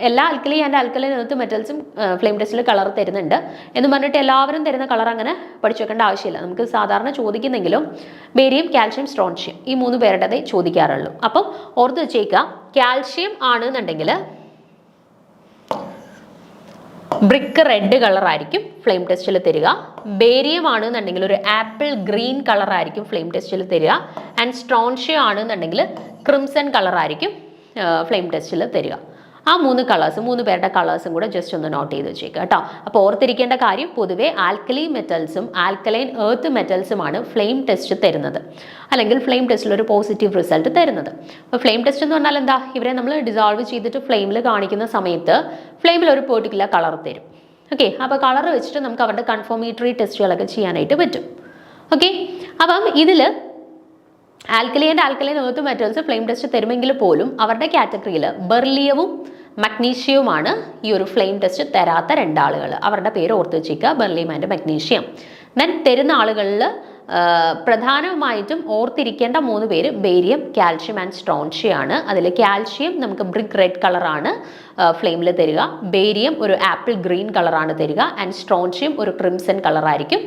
എല്ലാ ആൽക്കലി ആൻഡ് ആൽക്കലൈൻ എർത്ത് മെറ്റൽസും ഫ്ലെയിം ടെസ്റ്റിൽ കളർ തരുന്നുണ്ട് എന്ന് പറഞ്ഞിട്ട് എല്ലാവരും തരുന്ന കളർ അങ്ങനെ പഠിച്ചു വെക്കേണ്ട ആവശ്യമില്ല. നമുക്ക് സാധാരണ ചോദിക്കുന്നെങ്കിലും ബേരിയം, കാൽഷ്യം, സ്ട്രോൺഷ്യം ഈ 3 പേരുടേതേ ചോദിക്കാറുള്ളൂ. അപ്പം ഓർത്ത് വെച്ചേക്കുക, കാൽഷ്യം ആണെന്നുണ്ടെങ്കിൽ ബ്രിക്ക് റെഡ് കളറായിരിക്കും ഫ്ലെയിം ടെസ്റ്റിൽ തരിക. ബേരിയം ആണെന്നുണ്ടെങ്കിൽ ഒരു ആപ്പിൾ ഗ്രീൻ കളറായിരിക്കും ഫ്ലെയിം ടെസ്റ്റിൽ തരിക. ആൻഡ് സ്ട്രോൺഷ്യം ആണെന്നുണ്ടെങ്കിൽ ക്രിംസൺ കളറായിരിക്കും ഫ്ലെയിം ടെസ്റ്റിൽ തരിക. ആ 3 കളേഴ്സ്, 3 പേരുടെ കളേഴ്സും കൂടെ ജസ്റ്റ് ഒന്ന് നോട്ട് ചെയ്ത് വെച്ചേക്കുക കേട്ടോ. അപ്പോൾ ഓർത്തിരിക്കേണ്ട കാര്യം, പൊതുവേ ആൽക്കലി മെറ്റൽസും ആൽക്കലൈൻ എർത്ത് മെറ്റൽസുമാണ് ഫ്ലെയിം ടെസ്റ്റ് തരുന്നത്, അല്ലെങ്കിൽ ഫ്ലെയിം ടെസ്റ്റിൽ ഒരു പോസിറ്റീവ് റിസൾട്ട് തരുന്നത്. അപ്പോൾ ഫ്ലെയിം ടെസ്റ്റ് എന്ന് പറഞ്ഞാൽ എന്താ, ഇവരെ നമ്മൾ ഡിസോൾവ് ചെയ്തിട്ട് ഫ്ലെയിമിൽ കാണിക്കുന്ന സമയത്ത് ഫ്ലെയിമിൽ ഒരു പെർട്ടിക്കുലർ കളർ തരും. ഓക്കെ, അപ്പോൾ കളർ വെച്ചിട്ട് നമുക്ക് അവരുടെ കൺഫോമേറ്ററി ടെസ്റ്റുകളൊക്കെ ചെയ്യാനായിട്ട് പറ്റും. ഓക്കെ, അപ്പം ഇതിൽ alkali and alkaline earth metals flame test തരുമെങ്കിൽ പോലും അവരുടെ കാറ്റഗറിയിൽ ബെർലിയവും മഗ്നീഷ്യവുമാണ് ഈ ഒരു ഫ്ലെയിം ടെസ്റ്റ് തരാത്ത 2 ആളുകൾ. അവരുടെ പേര് ഓർത്ത് വെച്ചേക്കുക, ബെർലിയം ആൻഡ് മഗ്നീഷ്യം. ദെൻ തരുന്ന ആളുകളിൽ പ്രധാനമായിട്ടും ഓർത്തിരിക്കേണ്ട 3 പേര് ബേരിയം, കാൽഷ്യം ആൻഡ് സ്ട്രോൺഷ്യം ആണ്. അതിൽ കാൽഷ്യം നമുക്ക് ബ്രിക്ക് റെഡ് കളറാണ് ഫ്ലെയിമിൽ തരിക, ബേരിയം ഒരു ആപ്പിൾ ഗ്രീൻ കളറാണ് തരിക, ആൻഡ് സ്ട്രോൺഷ്യം ഒരു ക്രിംസൺ കളറായിരിക്കും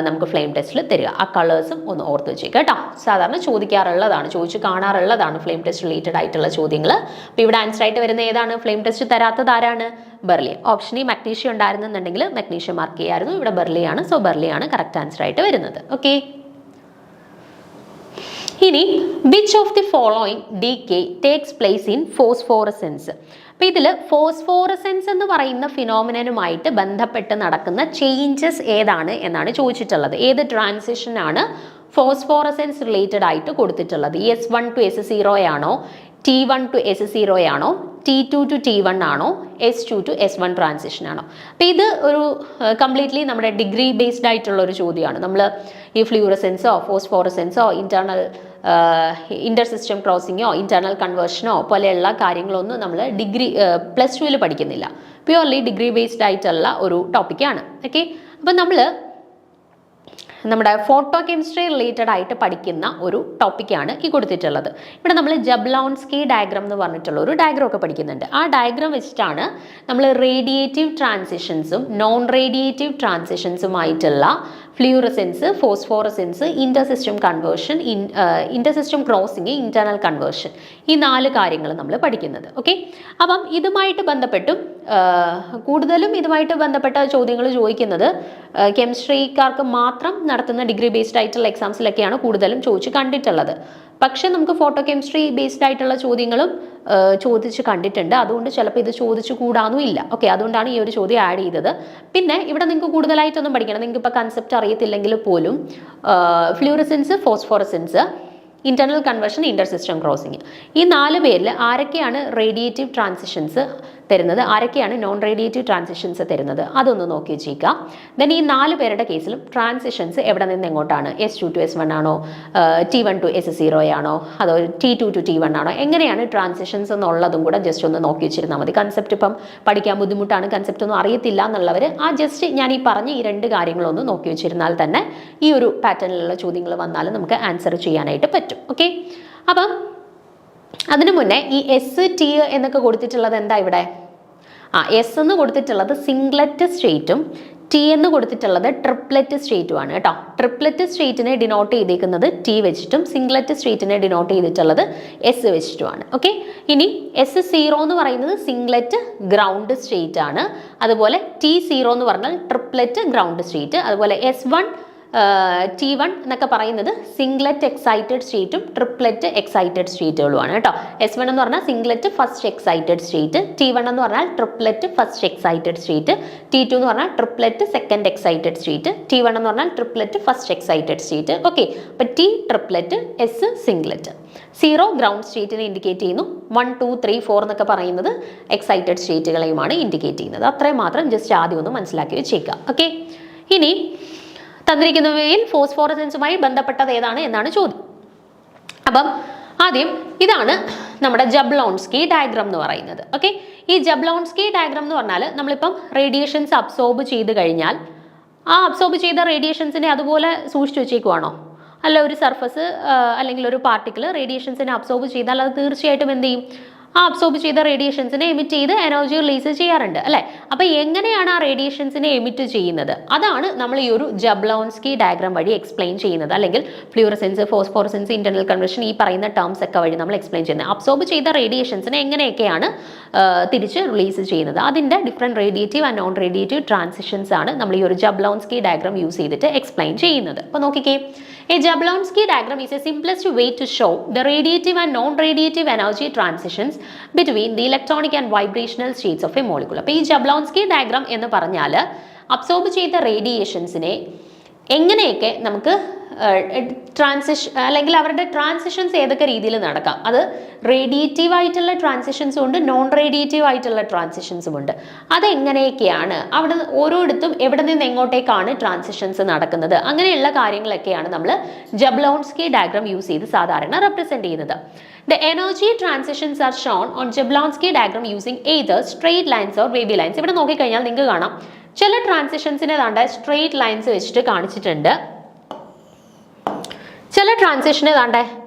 നമുക്ക് ഫ്ലെയിം ടെസ്റ്റിൽ തരിക. ആ കളേഴ്സും ഒന്ന് ഓർത്ത് വെച്ചേക്കുക കേട്ടോ. സാധാരണ ചോദിക്കാറുള്ളതാണ്, ചോദിച്ച് കാണാറുള്ളതാണ് ഫ്ലെയിം ടെസ്റ്റ് റിലേറ്റഡ് ആയിട്ടുള്ള ചോദ്യങ്ങൾ. അപ്പോൾ ഇവിടെ ആൻസർ ആയിട്ട് വരുന്ന ഏതാണ്? ഫ്ലെയിം ടെസ്റ്റ് തരാത്തത് ആരാണ്? ബെർലിയം. ഓപ്ഷനിൽ മഗ്നീഷ്യം ഉണ്ടായിരുന്നുണ്ടെങ്കിൽ മഗ്നീഷ്യം മാർക്ക് ചെയ്യായിരുന്നു. ഇവിടെ ബെർലിയാണ്, സോ ബെർലിയാണ് കറക്റ്റ് ആൻസർ ആയിട്ട് വരുന്നത്. ഓക്കെ, ഇനി which of the following decay takes place in phosphorescence. അപ്പോൾ ഇതിൽ ഫോസ്ഫോറസെൻസ് എന്ന് പറയുന്ന ഫിനോമിനനുമായിട്ട് ബന്ധപ്പെട്ട് നടക്കുന്ന ചേഞ്ചസ് ഏതാണ് എന്നാണ് ചോദിച്ചിട്ടുള്ളത്. ഏത് ട്രാൻസിഷനാണ് ഫോസ്ഫോറസെൻസ് റിലേറ്റഡ് ആയിട്ട് കൊടുത്തിട്ടുള്ളത്? S1 to S0 ആണോ, T1 to S0 ആണോ, T2 to T1 ആണോ, S2 to S1 ട്രാൻസിഷൻ ആണോ? അപ്പോൾ ഇത് ഒരു കംപ്ലീറ്റ്ലി നമ്മുടെ ഡിഗ്രി ബേസ്ഡ് ആയിട്ടുള്ള ഒരു ചോദ്യമാണ്. നമ്മൾ ഈ ഫ്ലൂറസെൻസോ ഫോസ്ഫോറസെൻസോ ഇന്റർ സിസ്റ്റം ക്രോസിങ്ങോ ഇന്റേണൽ കൺവേർഷനോ പോലെയുള്ള കാര്യങ്ങളൊന്നും നമ്മൾ ഡിഗ്രി +2 പഠിക്കുന്നില്ല. പ്യുവർലി ഡിഗ്രി ബേസ്ഡ് ആയിട്ടുള്ള ഒരു ടോപ്പിക്കാണ്. ഓക്കെ, അപ്പം നമ്മൾ നമ്മുടെ ഫോട്ടോ കെമിസ്ട്രി റിലേറ്റഡ് ആയിട്ട് പഠിക്കുന്ന ഒരു ടോപ്പിക്കാണ് ഈ കൊടുത്തിട്ടുള്ളത്. ഇവിടെ നമ്മൾ ജബ്ലോൺസ്കി ഡയഗ്രാം എന്ന് പറഞ്ഞിട്ടുള്ള ഒരു ഡയഗ്രാം ഒക്കെ പഠിക്കുന്നുണ്ട്. ആ ഡയഗ്രാം വെച്ചിട്ടാണ് നമ്മൾ റേഡിയേറ്റീവ് ട്രാൻസിഷൻസും നോൺ റേഡിയേറ്റീവ് ട്രാൻസിഷൻസുമായിട്ടുള്ള fluorescence, phosphorescence, inter system conversion, inter system crossing, internal conversion, ഈ 4 കാര്യങ്ങൾ നമ്മൾ പഠിക്കുന്നത്. ഓക്കെ, അപ്പം ഇതുമായിട്ട് ബന്ധപ്പെട്ടും കൂടുതലും ഇതുമായിട്ട് ബന്ധപ്പെട്ട ചോദ്യങ്ങൾ ചോദിക്കുന്നത് കെമിസ്ട്രിക്കാർക്ക് മാത്രം നടത്തുന്ന ഡിഗ്രി ബേസ്ഡ് ആയിട്ടുള്ള എക്സാംസിലൊക്കെയാണ് കൂടുതലും ചോദിച്ച് കണ്ടിട്ടുള്ളത്. പക്ഷെ നമുക്ക് ഫോട്ടോ കെമിസ്ട്രി ബേസ്ഡ് ആയിട്ടുള്ള ചോദ്യങ്ങളും ചോദിച്ച് കണ്ടിട്ടുണ്ട്. അതുകൊണ്ട് ചിലപ്പോൾ ഇത് ചോദിച്ചു കൂടാനും ഇല്ല. ഓക്കെ, അതുകൊണ്ടാണ് ഈ ഒരു ചോദ്യം ആഡ് ചെയ്തത്. പിന്നെ ഇവിടെ നിങ്ങൾക്ക് കൂടുതലായിട്ടൊന്നും പഠിക്കണം, നിങ്ങൾക്ക് ഇപ്പോൾ കൺസെപ്റ്റ് അറിയത്തില്ലെങ്കിൽ പോലും fluorescence, phosphorescence, internal conversion, inter system crossing, ഈ 4 പേരിൽ ആരൊക്കെയാണ് റേഡിയേറ്റീവ് ട്രാൻസിഷൻസ് തരുന്നത്, ആരൊക്കെയാണ് നോൺ റേഡിയേറ്റീവ് ട്രാൻസിഷൻസ് തരുന്നത്, അതൊന്ന് നോക്കി വെച്ചേക്കാം. ദെൻ ഈ 4 പേരുടെ കേസിലും ട്രാൻസിഷൻസ് എവിടെ നിന്ന് എങ്ങോട്ടാണ്? S2 to S1 ആണോ, T1 to S0 ആണോ, അതോ T2 to T1 ആണോ, എങ്ങനെയാണ് ട്രാൻസിഷൻസ് എന്നുള്ളതും കൂടെ ജസ്റ്റ് ഒന്ന് നോക്കി വെച്ചിരുന്നാൽ മതി. കൺസെപ്റ്റ് ഇപ്പം പഠിക്കാൻ ബുദ്ധിമുട്ടാണ്, കൺസെപ്റ്റ് ഒന്നും അറിയത്തില്ല എന്നുള്ളവർ ആ ജസ്റ്റ് ഞാൻ ഈ പറഞ്ഞ ഈ 2 കാര്യങ്ങളൊന്ന് നോക്കി വെച്ചിരുന്നാൽ തന്നെ ഈ ഒരു പാറ്റേണിലുള്ള ചോദ്യങ്ങൾ വന്നാലും നമുക്ക് ആൻസർ ചെയ്യാനായിട്ട് പറ്റും. ഓക്കെ, അപ്പം അതിനു മുന്നേ ഈ S, T എന്നൊക്കെ കൊടുത്തിട്ടുള്ളത് എന്താ ഇവിടെ? S എന്ന് കൊടുത്തിട്ടുള്ളത് സിംഗ്ലറ്റ് സ്റ്റേറ്റും T എന്ന് കൊടുത്തിട്ടുള്ളത് ട്രിപ്ലെറ്റ് സ്റ്റേറ്റുമാണ് കേട്ടോ. ട്രിപ്ലെറ്റ് സ്റ്റേറ്റിനെ ഡിനോട്ട് ചെയ്തേക്കുന്നത് T വെച്ചിട്ടും സിംഗ്ലറ്റ് സ്റ്റേറ്റിനെ ഡിനോട്ട് ചെയ്തിട്ടുള്ളത് S വെച്ചിട്ടുമാണ്. ഓക്കെ, ഇനി S0 എന്ന് പറയുന്നത് സിംഗ്ലറ്റ് ഗ്രൗണ്ട് സ്റ്റേറ്റ് ആണ്. അതുപോലെ T0 എന്ന് പറഞ്ഞാൽ ട്രിപ്ലെറ്റ് ഗ്രൗണ്ട് സ്റ്റേറ്റ്. അതുപോലെ S1 T1 എന്നൊക്കെ പറയുന്നത് സിംഗ്ലറ്റ് എക്സൈറ്റഡ് സ്റ്റേറ്റും ട്രിപ്ലെറ്റ് എക്സൈറ്റഡ് സ്റ്റേറ്റുകളുമാണ് കേട്ടോ. S1 എന്ന് പറഞ്ഞാൽ singlet first excited state, T1 എന്ന് പറഞ്ഞാൽ triplet first excited state, T2 എന്ന് പറഞ്ഞാൽ triplet second excited state, T1 എന്ന് പറഞ്ഞാൽ triplet first excited state. Okay, അപ്പോൾ T triplet, S singlet. 0 ground സ്റ്റേറ്റിനെ ഇൻഡിക്കേറ്റ് ചെയ്യുന്നു. 1, 2, 3, 4 എന്നൊക്കെ പറയുന്നത് എക്സൈറ്റഡ് സ്റ്റേറ്റുകളെയുമാണ് ഇൻഡിക്കേറ്റ് ചെയ്യുന്നത്. അത്രയും മാത്രം ജസ്റ്റ് ആദ്യം ഒന്ന് മനസ്സിലാക്കി വെച്ചേക്കാം. ഓക്കെ, ഇനി തന്നിരിക്കുന്നവയിൽ ഫോസ്ഫോറസെൻസുമായി ബന്ധപ്പെട്ടത് ഏതാണ് എന്നാണ് ചോദ്യം. അപ്പം ആദ്യം ഇതാണ് നമ്മുടെ ജബ്ലോൺസ്കി ഡയഗ്രാം എന്ന് പറയുന്നത്. ഓക്കെ, ഈ ജബ്ലോൺസ്കി ഡയഗ്രാം എന്ന് പറഞ്ഞാൽ നമ്മളിപ്പം റേഡിയേഷൻസ് അബ്സോർബ് ചെയ്ത് കഴിഞ്ഞാൽ ആ അബ്സോർബ് ചെയ്ത റേഡിയേഷൻസിനെ അതുപോലെ സൂക്ഷിച്ചു വെച്ചേക്കുവാണോ? അല്ല, ഒരു സർഫസ് അല്ലെങ്കിൽ ഒരു പാർട്ടിക്കിൾ റേഡിയേഷൻസിനെ അബ്സോർബ് ചെയ്താൽ അത് തീർച്ചയായിട്ടും എന്ത് ചെയ്യും? ആ അബ്സോർബ് ചെയ്ത റേഡിയേഷൻസിനെ എമിറ്റ് ചെയ്ത് എനർജി റിലീസ് ചെയ്യാറുണ്ട് അല്ലേ? അപ്പോൾ എങ്ങനെയാണ് ആ റേഡിയേഷൻസിനെ എമിറ്റ് ചെയ്യുന്നത്? അതാണ് നമ്മൾ ഈ ഒരു ജബ്ലോൺസ്കി ഡയഗ്രാം വഴി എക്സ്പ്ലെയിൻ ചെയ്യുന്നത്, അല്ലെങ്കിൽ ഫ്ലൂറസെൻസ്, ഫോസ്ഫോറസെൻസ്, ഇന്റർണൽ കൺവേർഷൻ, ഈ പറയുന്ന ടേംസ് ഒക്കെ വഴി നമ്മൾ എക്സ്പ്ലെയിൻ ചെയ്യുന്നത്. അബ്സോർബ് ചെയ്ത റേഡിയേഷൻസിനെ എങ്ങനെയൊക്കെയാണ് തിരിച്ച് റിലീസ് ചെയ്യുന്നത്, അതിൻ്റെ different radiative and non radiative transitions ആണ് നമ്മൾ ഈ ഒരു ജബ്ലോൺസ്കി ഡയഗ്രാം യൂസ് ചെയ്തിട്ട് എക്സ്പ്ലെയിൻ ചെയ്യുന്നത്. അപ്പോൾ നോക്കിക്കേ, a Jablonski diagram is the simplest way to show the radiative and non-radiative energy transitions between the electronic and vibrational states of a molecule. അപ്പോൾ ഈ Jablonski diagram എന്ന് പറഞ്ഞാൽ അബ്സോർബ് ചെയ്ത റേഡിയേഷൻസിനെ എങ്ങനെയൊക്കെ നമുക്ക് ട്രാൻസിഷൻ അല്ലെങ്കിൽ അവരുടെ ട്രാൻസിഷൻസ് ഏതൊക്കെ രീതിയിൽ നടക്കാം, അത് റേഡിയേറ്റീവ് ആയിട്ടുള്ള ട്രാൻസിഷൻസും ഉണ്ട്, നോൺ റേഡിയേറ്റീവ് ആയിട്ടുള്ള ട്രാൻസിഷൻസും ഉണ്ട്. അതെങ്ങനെയൊക്കെയാണ് അവിടെ ഓരോയിടത്തും എവിടെ നിന്ന് എങ്ങോട്ടേക്കാണ് ട്രാൻസിഷൻസ് നടക്കുന്നത്, അങ്ങനെയുള്ള കാര്യങ്ങളൊക്കെയാണ് നമ്മൾ ജബ്ലോൺസ്കി ഡയഗ്രാം യൂസ് ചെയ്ത് സാധാരണ റെപ്രസെന്റ് ചെയ്യുന്നത്. The energy transitions are shown on Jablonski diagram using either straight lines or wavy lines. ഇവിടെ നോക്കിക്കഴിഞ്ഞാൽ നിങ്ങൾക്ക് കാണാം ചില ട്രാൻസിഷൻസിനെ താണ്ട സ്ട്രെയിറ്റ് ലൈൻസ് വെച്ചിട്ട് കാണിച്ചിട്ടുണ്ട്, ചില ട്രാൻസിഷനെ താണ്ടെ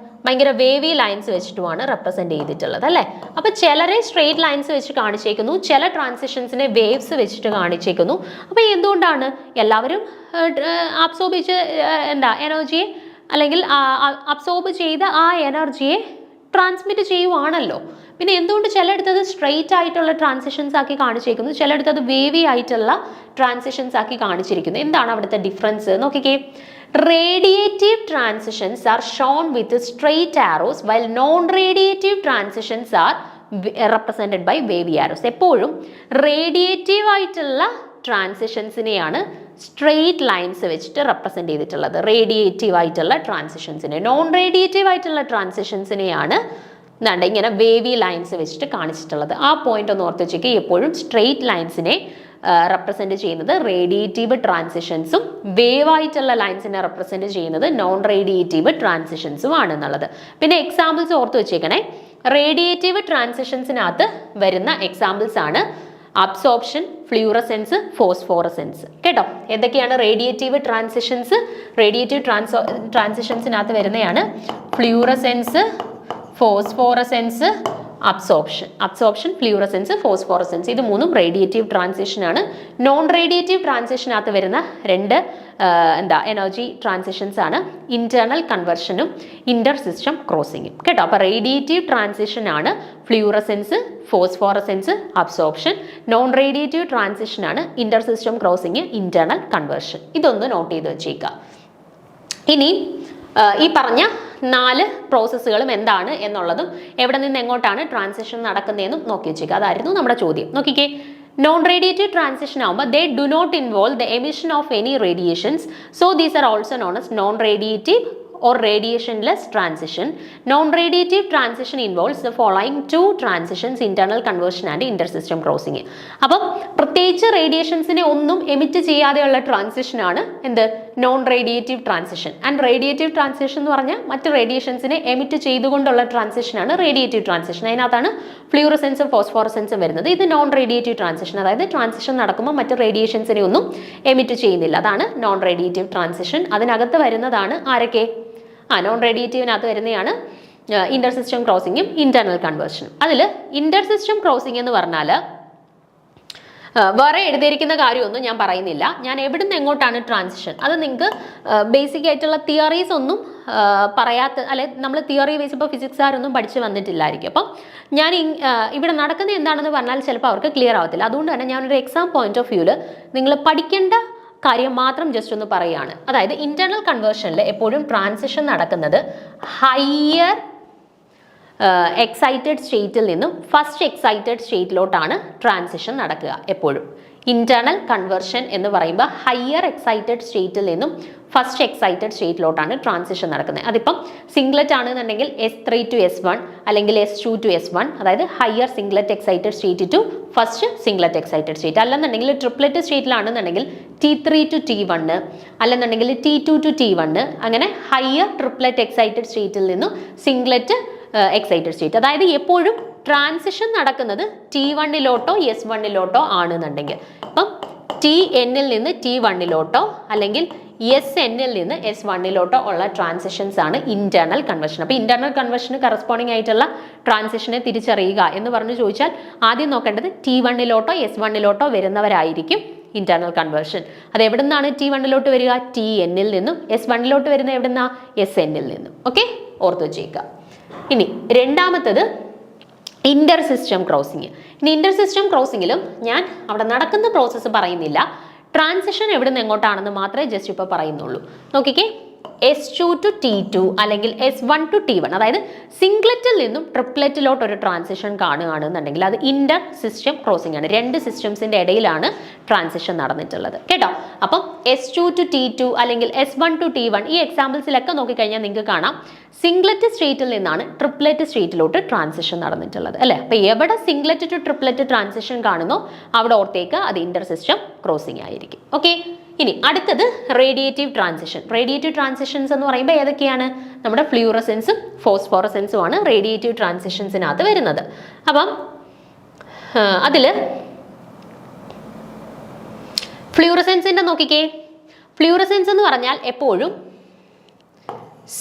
ഭയങ്കര വേവി ലൈൻസ് വെച്ചിട്ടുമാണ് റെപ്രസെന്റ് ചെയ്തിട്ടുള്ളത് അല്ലേ? അപ്പൊ ചിലരെ സ്ട്രെയിറ്റ് ലൈൻസ് വെച്ച് കാണിച്ചേക്കുന്നു, ചില ട്രാൻസിഷൻസിനെ വേവ്സ് വെച്ചിട്ട് കാണിച്ചേക്കുന്നു. അപ്പൊ എന്തുകൊണ്ടാണ്? എല്ലാവരും അബ്സോർബ് എനർജിയെ അല്ലെങ്കിൽ അബ്സോർബ് ചെയ്ത ആ എനർജിയെ ട്രാൻസ്മിറ്റ് ചെയ്യുവാണല്ലോ. പിന്നെ എന്തുകൊണ്ട് ചിലയിടത്തത് സ്ട്രെയിറ്റ് ആയിട്ടുള്ള ട്രാൻസിഷൻസ് ആക്കി കാണിച്ചേക്കുന്നു, ചിലയിടത്തത് വേവി ആയിട്ടുള്ള ട്രാൻസിഷൻസ് ആക്കി കാണിച്ചിരിക്കുന്നു? എന്താണ് അവിടുത്തെ ഡിഫറൻസ്? നോക്കിക്കേ, radiative transitions are shown with straight arrows while non-radiative transitions are represented by wavy arrows. എപ്പോഴും റേഡിയേറ്റീവ് ആയിട്ടുള്ള ട്രാൻസിഷൻസിനെയാണ് സ്ട്രെയിറ്റ് ലൈൻസ് വെച്ചിട്ട് റെപ്രസെന്റ് ചെയ്തിട്ടുള്ളത്, റേഡിയേറ്റീവ് ആയിട്ടുള്ള ട്രാൻസിഷൻസിനെ. നോൺ റേഡിയേറ്റീവ് ആയിട്ടുള്ള ട്രാൻസിഷൻസിനെയാണ് എന്താണ്ട് ഇങ്ങനെ വേവി ലൈൻസ് വെച്ചിട്ട് കാണിച്ചിട്ടുള്ളത്. ആ പോയിന്റ് ഒന്ന് ഓർത്ത് വെച്ചേക്ക്. എപ്പോഴും സ്ട്രെയിറ്റ് ലൈൻസിനെ റെപ്രസെന്റ് ചെയ്യുന്നത് റേഡിയേറ്റീവ് ട്രാൻസിഷൻസും വേവ് ആയിട്ടുള്ള ലൈൻസിനെ റെപ്രസെന്റ് ചെയ്യുന്നത് നോൺ റേഡിയേറ്റീവ് ട്രാൻസിഷൻസും ആണെന്നുള്ളത്. പിന്നെ എക്സാമ്പിൾസ് ഓർത്ത് വെച്ചേക്കണേ. റേഡിയേറ്റീവ് ട്രാൻസിഷൻസിനകത്ത് വരുന്ന എക്സാമ്പിൾസ് ആണ് അബ്സോർപ്ഷൻ, ഫ്ലൂറസെൻസ്, ഫോസ്ഫോറസെൻസ്. കേട്ടോ, ഏതൊക്കെയാണ് റേഡിയേറ്റീവ് ട്രാൻസിഷൻസ്? റേഡിയേറ്റീവ് ട്രാൻസിഷൻസിനകത്ത് വരുന്നതാണ് fluorescence, phosphorescence, absorption, fluorescence, phosphorescence. ഇത് മൂന്നും റേഡിയേറ്റീവ് ട്രാൻസിഷൻ ആണ്. നോൺ റേഡിയേറ്റീവ് ട്രാൻസിഷനകത്ത് വരുന്ന രണ്ട് എനർജി ട്രാൻസിഷൻസ് ആണ് ഇന്റേണൽ കൺവേർഷനും ഇന്റർ സിസ്റ്റം ക്രോസിങ്ങും. കേട്ടോ, അപ്പോൾ റേഡിയേറ്റീവ് ട്രാൻസിഷൻ ആണ് fluorescence, phosphorescence, absorption. Non radiative transition ആണ് inter system crossing, internal conversion. ഇതൊന്ന് നോട്ട് ചെയ്ത് വെച്ചേക്കുക. ഇനി ഈ പറഞ്ഞ 4 പ്രോസസ്സുകളും എന്താണ് എന്നുള്ളതും എവിടെ നിന്ന് എങ്ങോട്ടാണ് ട്രാൻസിഷൻ നടക്കുന്നതെന്നും നോക്കി വെച്ചേക്കുക. അതായിരുന്നു നമ്മുടെ ചോദ്യം. നോക്കിക്കേ, നോൺ റേഡിയേറ്റീവ് ട്രാൻസിഷൻ ആകുമ്പോൾ they do not involve the emission of any radiations, so these are also non as non radiative or radiationless transition. Non-radiative transition involves the following 2 transitions: internal conversion and intersystem crossing. അപ്പം പ്രത്യേകിച്ച് റേഡിയേഷൻസിനെ ഒന്നും emit ചെയ്യാതെയുള്ള transition ആണ് എന്ത്? Non radiative transition. And radiative transition എന്ന് പറഞ്ഞാൽ മറ്റ് റേഡിയേഷൻസിനെ emit ചെയ്തുകൊണ്ടുള്ള ട്രാൻസിഷനാണ് radiative transition. അതിനകത്താണ് ഫ്ലൂറസെൻസും ഫോസ്ഫോറസെൻസും വരുന്നത്. ഇത് നോൺ റേഡിയേറ്റീവ് ട്രാൻസിഷൻ, അതായത് ട്രാൻസിഷൻ നടക്കുമ്പോൾ മറ്റ് റേഡിയേഷൻസിനെ ഒന്നും എമിറ്റ് ചെയ്യുന്നില്ല. അതാണ് നോൺ റേഡിയേറ്റീവ് ട്രാൻസിഷൻ. അതിനകത്ത് വരുന്നതാണ് ആരൊക്കെ? നോൺ റേഡിയേറ്റീവിനകത്ത് വരുന്നതാണ് ഇന്റർ സിസ്റ്റം ക്രോസിങ്ങും ഇന്റേണൽ കൺവേർഷനും. അതിൽ ഇന്റർ സിസ്റ്റം ക്രോസിംഗ് എന്ന് പറഞ്ഞാൽ വേറെ എഴുതിയിരിക്കുന്ന കാര്യമൊന്നും ഞാൻ പറയുന്നില്ല. ഞാൻ എവിടുന്ന് എങ്ങോട്ടാണ് ട്രാൻസിഷൻ, അത് നിങ്ങൾക്ക് ബേസിക് ആയിട്ടുള്ള തിയറീസ് ഒന്നും പറയാത്ത, അല്ലെ നമ്മൾ തിയറി ബേസ് ഇപ്പോൾ ഫിസിക്സുകാരൊന്നും പഠിച്ച് വന്നിട്ടില്ലായിരിക്കും. അപ്പം ഞാൻ ഇവിടെ നടക്കുന്നത് എന്താണെന്ന് പറഞ്ഞാൽ ചിലപ്പോൾ അവർക്ക് ക്ലിയർ ആവത്തില്ല. അതുകൊണ്ട് തന്നെ ഞാനൊരു എക്സാം പോയിന്റ് ഓഫ് വ്യൂവിൽ നിങ്ങൾ പഠിക്കേണ്ട കാര്യം മാത്രം ജസ്റ്റ് ഒന്ന് പറയുകയാണ്. അതായത് ഇന്റേണൽ കൺവേർഷനിൽ എപ്പോഴും ട്രാൻസിഷൻ നടക്കുന്നത് ഹയർ എക്സൈറ്റഡ് സ്റ്റേറ്റിൽ നിന്നും ഫസ്റ്റ് എക്സൈറ്റഡ് സ്റ്റേറ്റിലോട്ടാണ് ട്രാൻസിഷൻ നടക്കുക. എപ്പോഴും ഇന്റേണൽ കൺവേർഷൻ എന്ന് പറയുമ്പോൾ ഹയർ എക്സൈറ്റഡ് സ്റ്റേറ്റിൽ നിന്നും ഫസ്റ്റ് എക്സൈറ്റഡ് സ്റ്റേറ്റിലോട്ടാണ് ട്രാൻസിഷൻ നടക്കുന്നത്. അതിപ്പം സിംഗ്ലറ്റ് ആണെന്നുണ്ടെങ്കിൽ S3 to S1 അല്ലെങ്കിൽ S2 to S1, അതായത് higher singlet excited state to first singlet excited state. അല്ലെന്നുണ്ടെങ്കിൽ ട്രിപ്ലറ്റ് സ്റ്റേറ്റിലാണെന്നുണ്ടെങ്കിൽ T3 to T1, അല്ലെന്നുണ്ടെങ്കിൽ T2 to T1, അങ്ങനെ ഹയർ ട്രിപ്ലറ്റ് എക്സൈറ്റഡ് സ്റ്റേറ്റിൽ നിന്നും സിംഗ്ലറ്റ് എക്സൈറ്റഡ് സ്റ്റേറ്റ്. അതായത് എപ്പോഴും ട്രാൻസിഷൻ നടക്കുന്നത് T1-ലോട്ടോ S1-ലോട്ടോ ആണെന്നുണ്ടെങ്കിൽ, അപ്പം Tn-ൽ നിന്ന് T1-ലോട്ടോ അല്ലെങ്കിൽ Sn-ൽ നിന്ന് S1-ലോട്ടോ ഉള്ള ട്രാൻസിഷൻസ് ആണ് ഇന്റേണൽ കൺവേർഷൻ. അപ്പോൾ ഇന്റേണൽ കൺവേർഷന് കറസ്പോണ്ടിങ് ആയിട്ടുള്ള ട്രാൻസിഷനെ തിരിച്ചറിയുക എന്ന് പറഞ്ഞു ചോദിച്ചാൽ ആദ്യം നോക്കേണ്ടത് T1-ലോട്ടോ S1-ലോട്ടോ വരുന്നവരായിരിക്കും ഇന്റേണൽ കൺവേർഷൻ. അത് എവിടെ നിന്നാണ് T1-ലോട്ട് വരിക? Tn-ൽ നിന്നും. S1-ലോട്ട് വരുന്ന എവിടുന്നാ? Sn-ൽ നിന്നും. ഓക്കെ, ഓർത്ത് വെച്ചേക്കുക. ഇനി രണ്ടാമത്തത് ഇന്റർ സിസ്റ്റം ക്രോസിങ്. ഇനി ഇന്റർ സിസ്റ്റം ക്രോസിങ്ങിലും ഞാൻ അവിടെ നടക്കുന്ന പ്രോസസ്സ് പറയുന്നില്ല, ട്രാൻസിഷൻ എവിടെ നിന്ന് എങ്ങോട്ടാണെന്ന് മാത്രമേ ജസ്റ്റ് ഇപ്പോൾ പറയുന്നുള്ളൂ. നോക്കിക്കേ, S2 to T2 അല്ലെങ്കിൽ S1 to T1, അതായത് സിംഗ്ലറ്റിൽ നിന്നും ട്രിപ്ലെറ്റിലോട്ട് ഒരു ട്രാൻസിഷൻ കാണുകയാണെന്നുണ്ടെങ്കിൽ അത് ഇന്റർ സിസ്റ്റം ക്രോസിംഗ് ആണ്. രണ്ട് സിസ്റ്റംസിന്റെ ഇടയിലാണ് ട്രാൻസിഷൻ നടന്നിട്ടുള്ളത് കേട്ടോ. അപ്പം S2 to T2 അല്ലെങ്കിൽ S1 to T1 ഈ എക്സാമ്പിൾസിലൊക്കെ നോക്കിക്കഴിഞ്ഞാൽ നിങ്ങൾക്ക് കാണാം സിംഗ്ലറ്റ് സ്റ്റേറ്റിൽ നിന്നാണ് ട്രിപ്ലെറ്റ് സ്റ്റേറ്റിലോട്ട് ട്രാൻസിഷൻ നടന്നിട്ടുള്ളത് അല്ലേ. അപ്പോൾ എവിടെ സിംഗ്ലറ്റ് ടു ട്രിപ്ലെറ്റ് ട്രാൻസിഷൻ കാണുന്നോ അവിടെ ഓർത്തേക്ക് അത് ഇന്റർ സിസ്റ്റം ക്രോസിംഗ് ആയിരിക്കും. ഓക്കെ, ഇനി അടുത്തത് റേഡിയേറ്റീവ് ട്രാൻസിഷൻ. റേഡിയേറ്റീവ് ട്രാൻസിഷൻസ് എന്ന് പറയുമ്പോൾ ഏതൊക്കെയാണ്? നമ്മുടെ ഫ്ലൂറസെൻസും ഫോസ്ഫോറസെൻസും ആണ് റേഡിയേറ്റീവ് ട്രാൻസിഷൻസിനകത്ത് വരുന്നത്. അപ്പം അതിൽ ഫ്ലൂറസെൻസിന്റെ നോക്കിക്കേ, ഫ്ലൂറസെൻസ് എന്ന് പറഞ്ഞാൽ എപ്പോഴും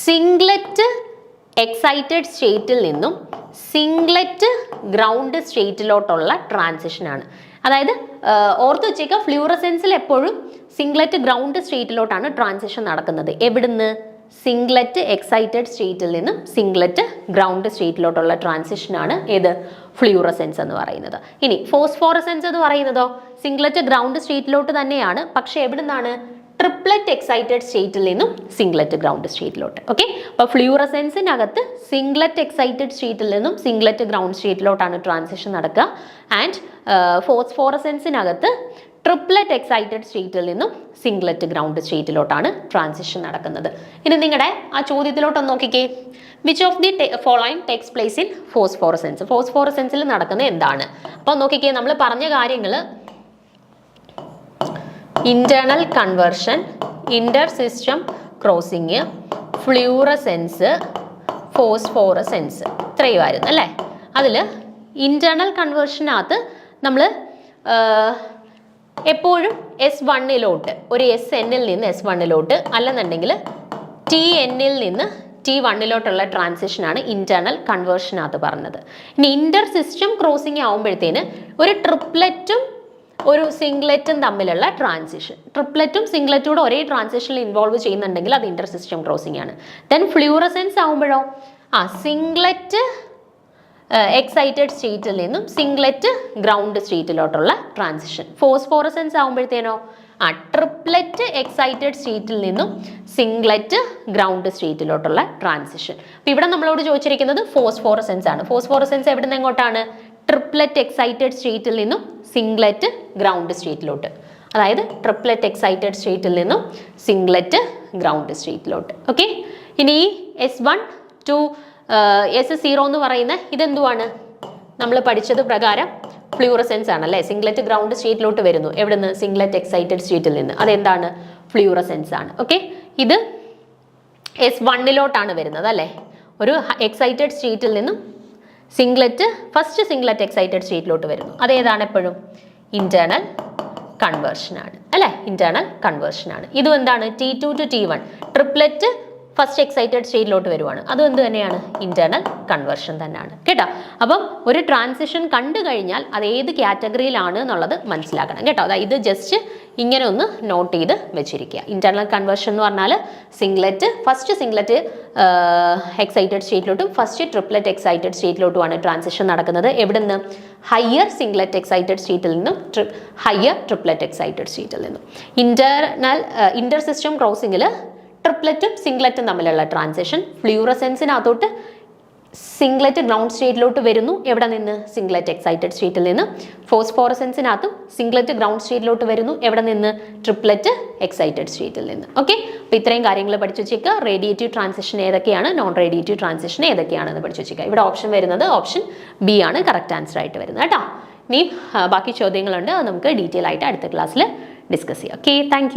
സിംഗ്ലറ്റ് എക്സൈറ്റഡ് സ്റ്റേറ്റിൽ നിന്നും സിംഗ്ലറ്റ് ഗ്രൗണ്ട് സ്റ്റേറ്റിലോട്ടുള്ള ട്രാൻസിഷനാണ്. അതായത് ഓർത്ത് വെച്ചേക്കുക, ഫ്ലൂറസെൻസിൽ എപ്പോഴും സിംഗ്ലറ്റ് ഗ്രൗണ്ട് സ്റ്റേറ്റിലോട്ടാണ് ട്രാൻസിഷൻ നടക്കുന്നത്. എവിടുന്ന്? സിംഗ്ലറ്റ് എക്സൈറ്റഡ് സ്റ്റേറ്റിൽ നിന്നും സിംഗ്ലറ്റ് ഗ്രൗണ്ട് സ്റ്റേറ്റിലോട്ടുള്ള ട്രാൻസിഷനാണ് ഏത്? ഫ്ലൂറസെൻസ് എന്ന് പറയുന്നത്. ഇനി ഫോസ്ഫോറസെൻസ് എന്ന് പറയുന്നതോ സിംഗ്ലറ്റ് ഗ്രൗണ്ട് സ്റ്റേറ്റിലോട്ട് തന്നെയാണ്, പക്ഷെ എവിടുന്നാണ്? ട്രിപ്ലെറ്റ് എക്സൈറ്റഡ് സ്റ്റേറ്റിൽ നിന്നും സിംഗ്ലറ്റ് ഗ്രൗണ്ട് സ്റ്റേറ്റിലോട്ട്. ഓക്കെ, അപ്പോൾ ഫ്ലൂറസെൻസിനകത്ത് സിംഗ്ലറ്റ് എക്സൈറ്റഡ് സ്റ്റേറ്റിൽ നിന്നും സിംഗ്ലറ്റ് ഗ്രൗണ്ട് സ്റ്റേറ്റിലോട്ടാണ് ട്രാൻസിഷൻ നടക്കുക. ആൻഡ് ഫോസ്ഫോറസെൻസിനകത്ത് ട്രിപ്ലെറ്റ് എക്സൈറ്റഡ് സ്റ്റേറ്റിൽ നിന്നും സിംഗ്ലറ്റ് ഗ്രൗണ്ട് സ്റ്റേറ്റിലോട്ടാണ് ട്രാൻസിഷൻ നടക്കുന്നത്. ഇനി നിങ്ങളുടെ ആ ചോദ്യത്തിലോട്ടൊന്ന് നോക്കിക്കേ, which of the following takes place in phosphorescence? ഫോസ്ഫോറസെൻസിൽ നടക്കുന്നത് എന്താണ്? അപ്പോൾ നോക്കിക്കേ, നമ്മൾ പറഞ്ഞ കാര്യങ്ങൾ internal conversion, inter system crossing, fluorescence, phosphorescence, ഇത്രയുമായിരുന്നു അല്ലേ. അതിൽ ഇന്റേണൽ കൺവേർഷനകത്ത് നമ്മൾ എപ്പോഴും S1-ലോട്ട് ഒരു Sn-ൽ നിന്ന് S1-ലോട്ട് അല്ലെന്നുണ്ടെങ്കിൽ Tn-ൽ നിന്ന് T1-ലോട്ടുള്ള ട്രാൻസിഷനാണ് ഇന്റേണൽ കൺവേർഷനകത്ത് പറഞ്ഞത്. ഇനി ഇന്റർ സിസ്റ്റം ക്രോസിംഗ് ആകുമ്പോഴത്തേന് ഒരു ട്രിപ്ലെറ്റും ഒരു സിംഗ്ലറ്റും തമ്മിലുള്ള ട്രാൻസിഷൻ, ട്രിപ്ലെറ്റും സിംഗ്ലറ്റും കൂടെ ഒരേ ട്രാൻസിഷനിൽ ഇൻവോൾവ് ചെയ്യുന്നുണ്ടെങ്കിൽ അത് ഇന്റർ സിസ്റ്റം ക്രോസിംഗ് ആണ്. ദെൻ ഫ്ലൂറസെൻസ് ആകുമ്പോഴോ സിംഗ്ലറ്റ് എക്സൈറ്റഡ് സ്റ്റേറ്റിൽ നിന്നും സിംഗ്ലറ്റ് ഗ്രൗണ്ട് സ്റ്റേറ്റിലോട്ടുള്ള ട്രാൻസിഷൻ. ഫോസ്ഫോറസെൻസ് ആകുമ്പോഴത്തേനോ ട്രിപ്ലെറ്റ് എക്സൈറ്റഡ് സ്റ്റേറ്റിൽ നിന്നും സിംഗ്ലറ്റ് ഗ്രൗണ്ട് സ്റ്റേറ്റിലോട്ടുള്ള ട്രാൻസിഷൻ. അപ്പോൾ ഇവിടെ നമ്മളോട് ചോദിച്ചിരിക്കുന്നത് ഫോസ്ഫോറസെൻസ് ആണ്. ഫോസ്ഫോറസെൻസ് എവിടെ നിന്ന് എങ്ങോട്ടാണ്? ട്രിപ്ലെറ്റ് എക്സൈറ്റഡ് സ്റ്റേറ്റിൽ നിന്നും സിംഗ്ലറ്റ് ഗ്രൗണ്ട് സ്റ്റേറ്റിലോട്ട്. അതായത് ട്രിപ്ലെറ്റ് എക്സൈറ്റഡ് സ്റ്റേറ്റിൽ നിന്നും സിംഗ്ലറ്റ് ഗ്രൗണ്ട് സ്റ്റേറ്റിലോട്ട്. ഓക്കെ, ഇനി S1 to S0 എന്ന് പറയുന്ന ഇതെന്തുവാണ്? നമ്മൾ പഠിച്ചത് പ്രകാരം ഫ്ലൂറസെൻസ് ആണ് അല്ലേ. സിംഗ്ലറ്റ് ഗ്രൗണ്ട് സ്റ്റേറ്റിലോട്ട് വരുന്നു. എവിടുന്ന്? സിംഗ്ലറ്റ് എക്സൈറ്റഡ് സ്റ്റേറ്റിൽ നിന്ന്. അതെന്താണ്? ഫ്ലൂറസെൻസ് ആണ്. ഓക്കെ, ഇത് S1-ലോട്ടാണ് വരുന്നത് അല്ലേ. ഒരു എക്സൈറ്റഡ് സ്റ്റേറ്റിൽ നിന്നും ഫസ്റ്റ് സിംഗ്ലറ്റ് എക്സൈറ്റഡ് സ്റ്റേറ്റിലോട്ട് വരുന്നു. അതേതാണ്? എപ്പോഴും ഇന്റേണൽ കൺവേർഷൻ ആണ് അല്ലേ. ഇന്റേണൽ കൺവേർഷൻ ആണ്. ഇതും എന്താണ്? T2 to T1 triplet first excited സ്റ്റേറ്റിലോട്ട് വരുവാണ്. അതും എന്ത് തന്നെയാണ്? ഇന്റേണൽ കൺവേർഷൻ തന്നെയാണ് കേട്ടോ. അപ്പം ഒരു ട്രാൻസിഷൻ കണ്ടു കഴിഞ്ഞാൽ അത് ഏത് കാറ്റഗറിയിലാണ് എന്നുള്ളത് മനസ്സിലാക്കണം കേട്ടോ. അതായത് ഇത് ജസ്റ്റ് ഇങ്ങനെ ഒന്ന് നോട്ട് ചെയ്ത് വെച്ചിരിക്കുക. ഇന്റേണൽ കൺവേർഷൻ എന്ന് പറഞ്ഞാൽ ഫസ്റ്റ് സിംഗ്ലറ്റ് എക്സൈറ്റഡ് സ്റ്റേറ്റിലോട്ടും ഫസ്റ്റ് ട്രിപ്ലെറ്റ് എക്സൈറ്റഡ് സ്റ്റേറ്റിലോട്ടുമാണ് ട്രാൻസിഷൻ നടക്കുന്നത്. എവിടുന്ന്? ഹയർ സിംഗ്ലറ്റ് എക്സൈറ്റഡ് സ്റ്റേറ്റിൽ നിന്നും ഹയർ ട്രിപ്ലെറ്റ് എക്സൈറ്റഡ് സ്റ്റേറ്റിൽ നിന്നും. ഇന്റർ സിസ്റ്റം ക്രോസിംഗിൽ ട്രിപ്ലെറ്റും സിംഗ്ലറ്റും തമ്മിലുള്ള ട്രാൻസിഷൻ. ഫ്ലൂറസെൻസിനകത്തോട്ട് സിംഗ്ലറ്റ് ഗ്രൗണ്ട് സ്റ്റേറ്റിലോട്ട് വരുന്നു. എവിടെ നിന്ന്? സിംഗ്ലറ്റ് എക്സൈറ്റഡ് സ്റ്റേറ്റിൽ നിന്ന്. ഫോസ്ഫോറസെൻസിനകത്തും സിംഗ്ലറ്റ് ഗ്രൗണ്ട് സ്റ്റേറ്റിലോട്ട് വരുന്നു. എവിടെ നിന്ന്? ട്രിപ്ലെറ്റ് എക്സൈറ്റഡ് സ്റ്റേറ്റിൽ നിന്ന്. ഓക്കെ, അപ്പോൾ ഇത്രയും കാര്യങ്ങൾ പഠിച്ചു വെച്ചേക്കുക. റേഡിയേറ്റീവ് ട്രാൻസിഷൻ ഏതൊക്കെയാണ്, നോൺ റേഡിയേറ്റീവ് ട്രാൻസിഷൻ ഏതൊക്കെയാണെന്ന് പഠിച്ചു വെച്ചേക്കുക. ഇവിടെ ഓപ്ഷൻ വരുന്നത് ഓപ്ഷൻ ബി ആണ് കറക്റ്റ് ആൻസർ ആയിട്ട് വരുന്നത് കേട്ടോ. ഇനിയും ബാക്കി ചോദ്യങ്ങളുണ്ട്, അത് നമുക്ക് ഡീറ്റെയിൽ ആയിട്ട് അടുത്ത ക്ലാസ്സിൽ ഡിസ്കസ് ചെയ്യാം. Okay, thank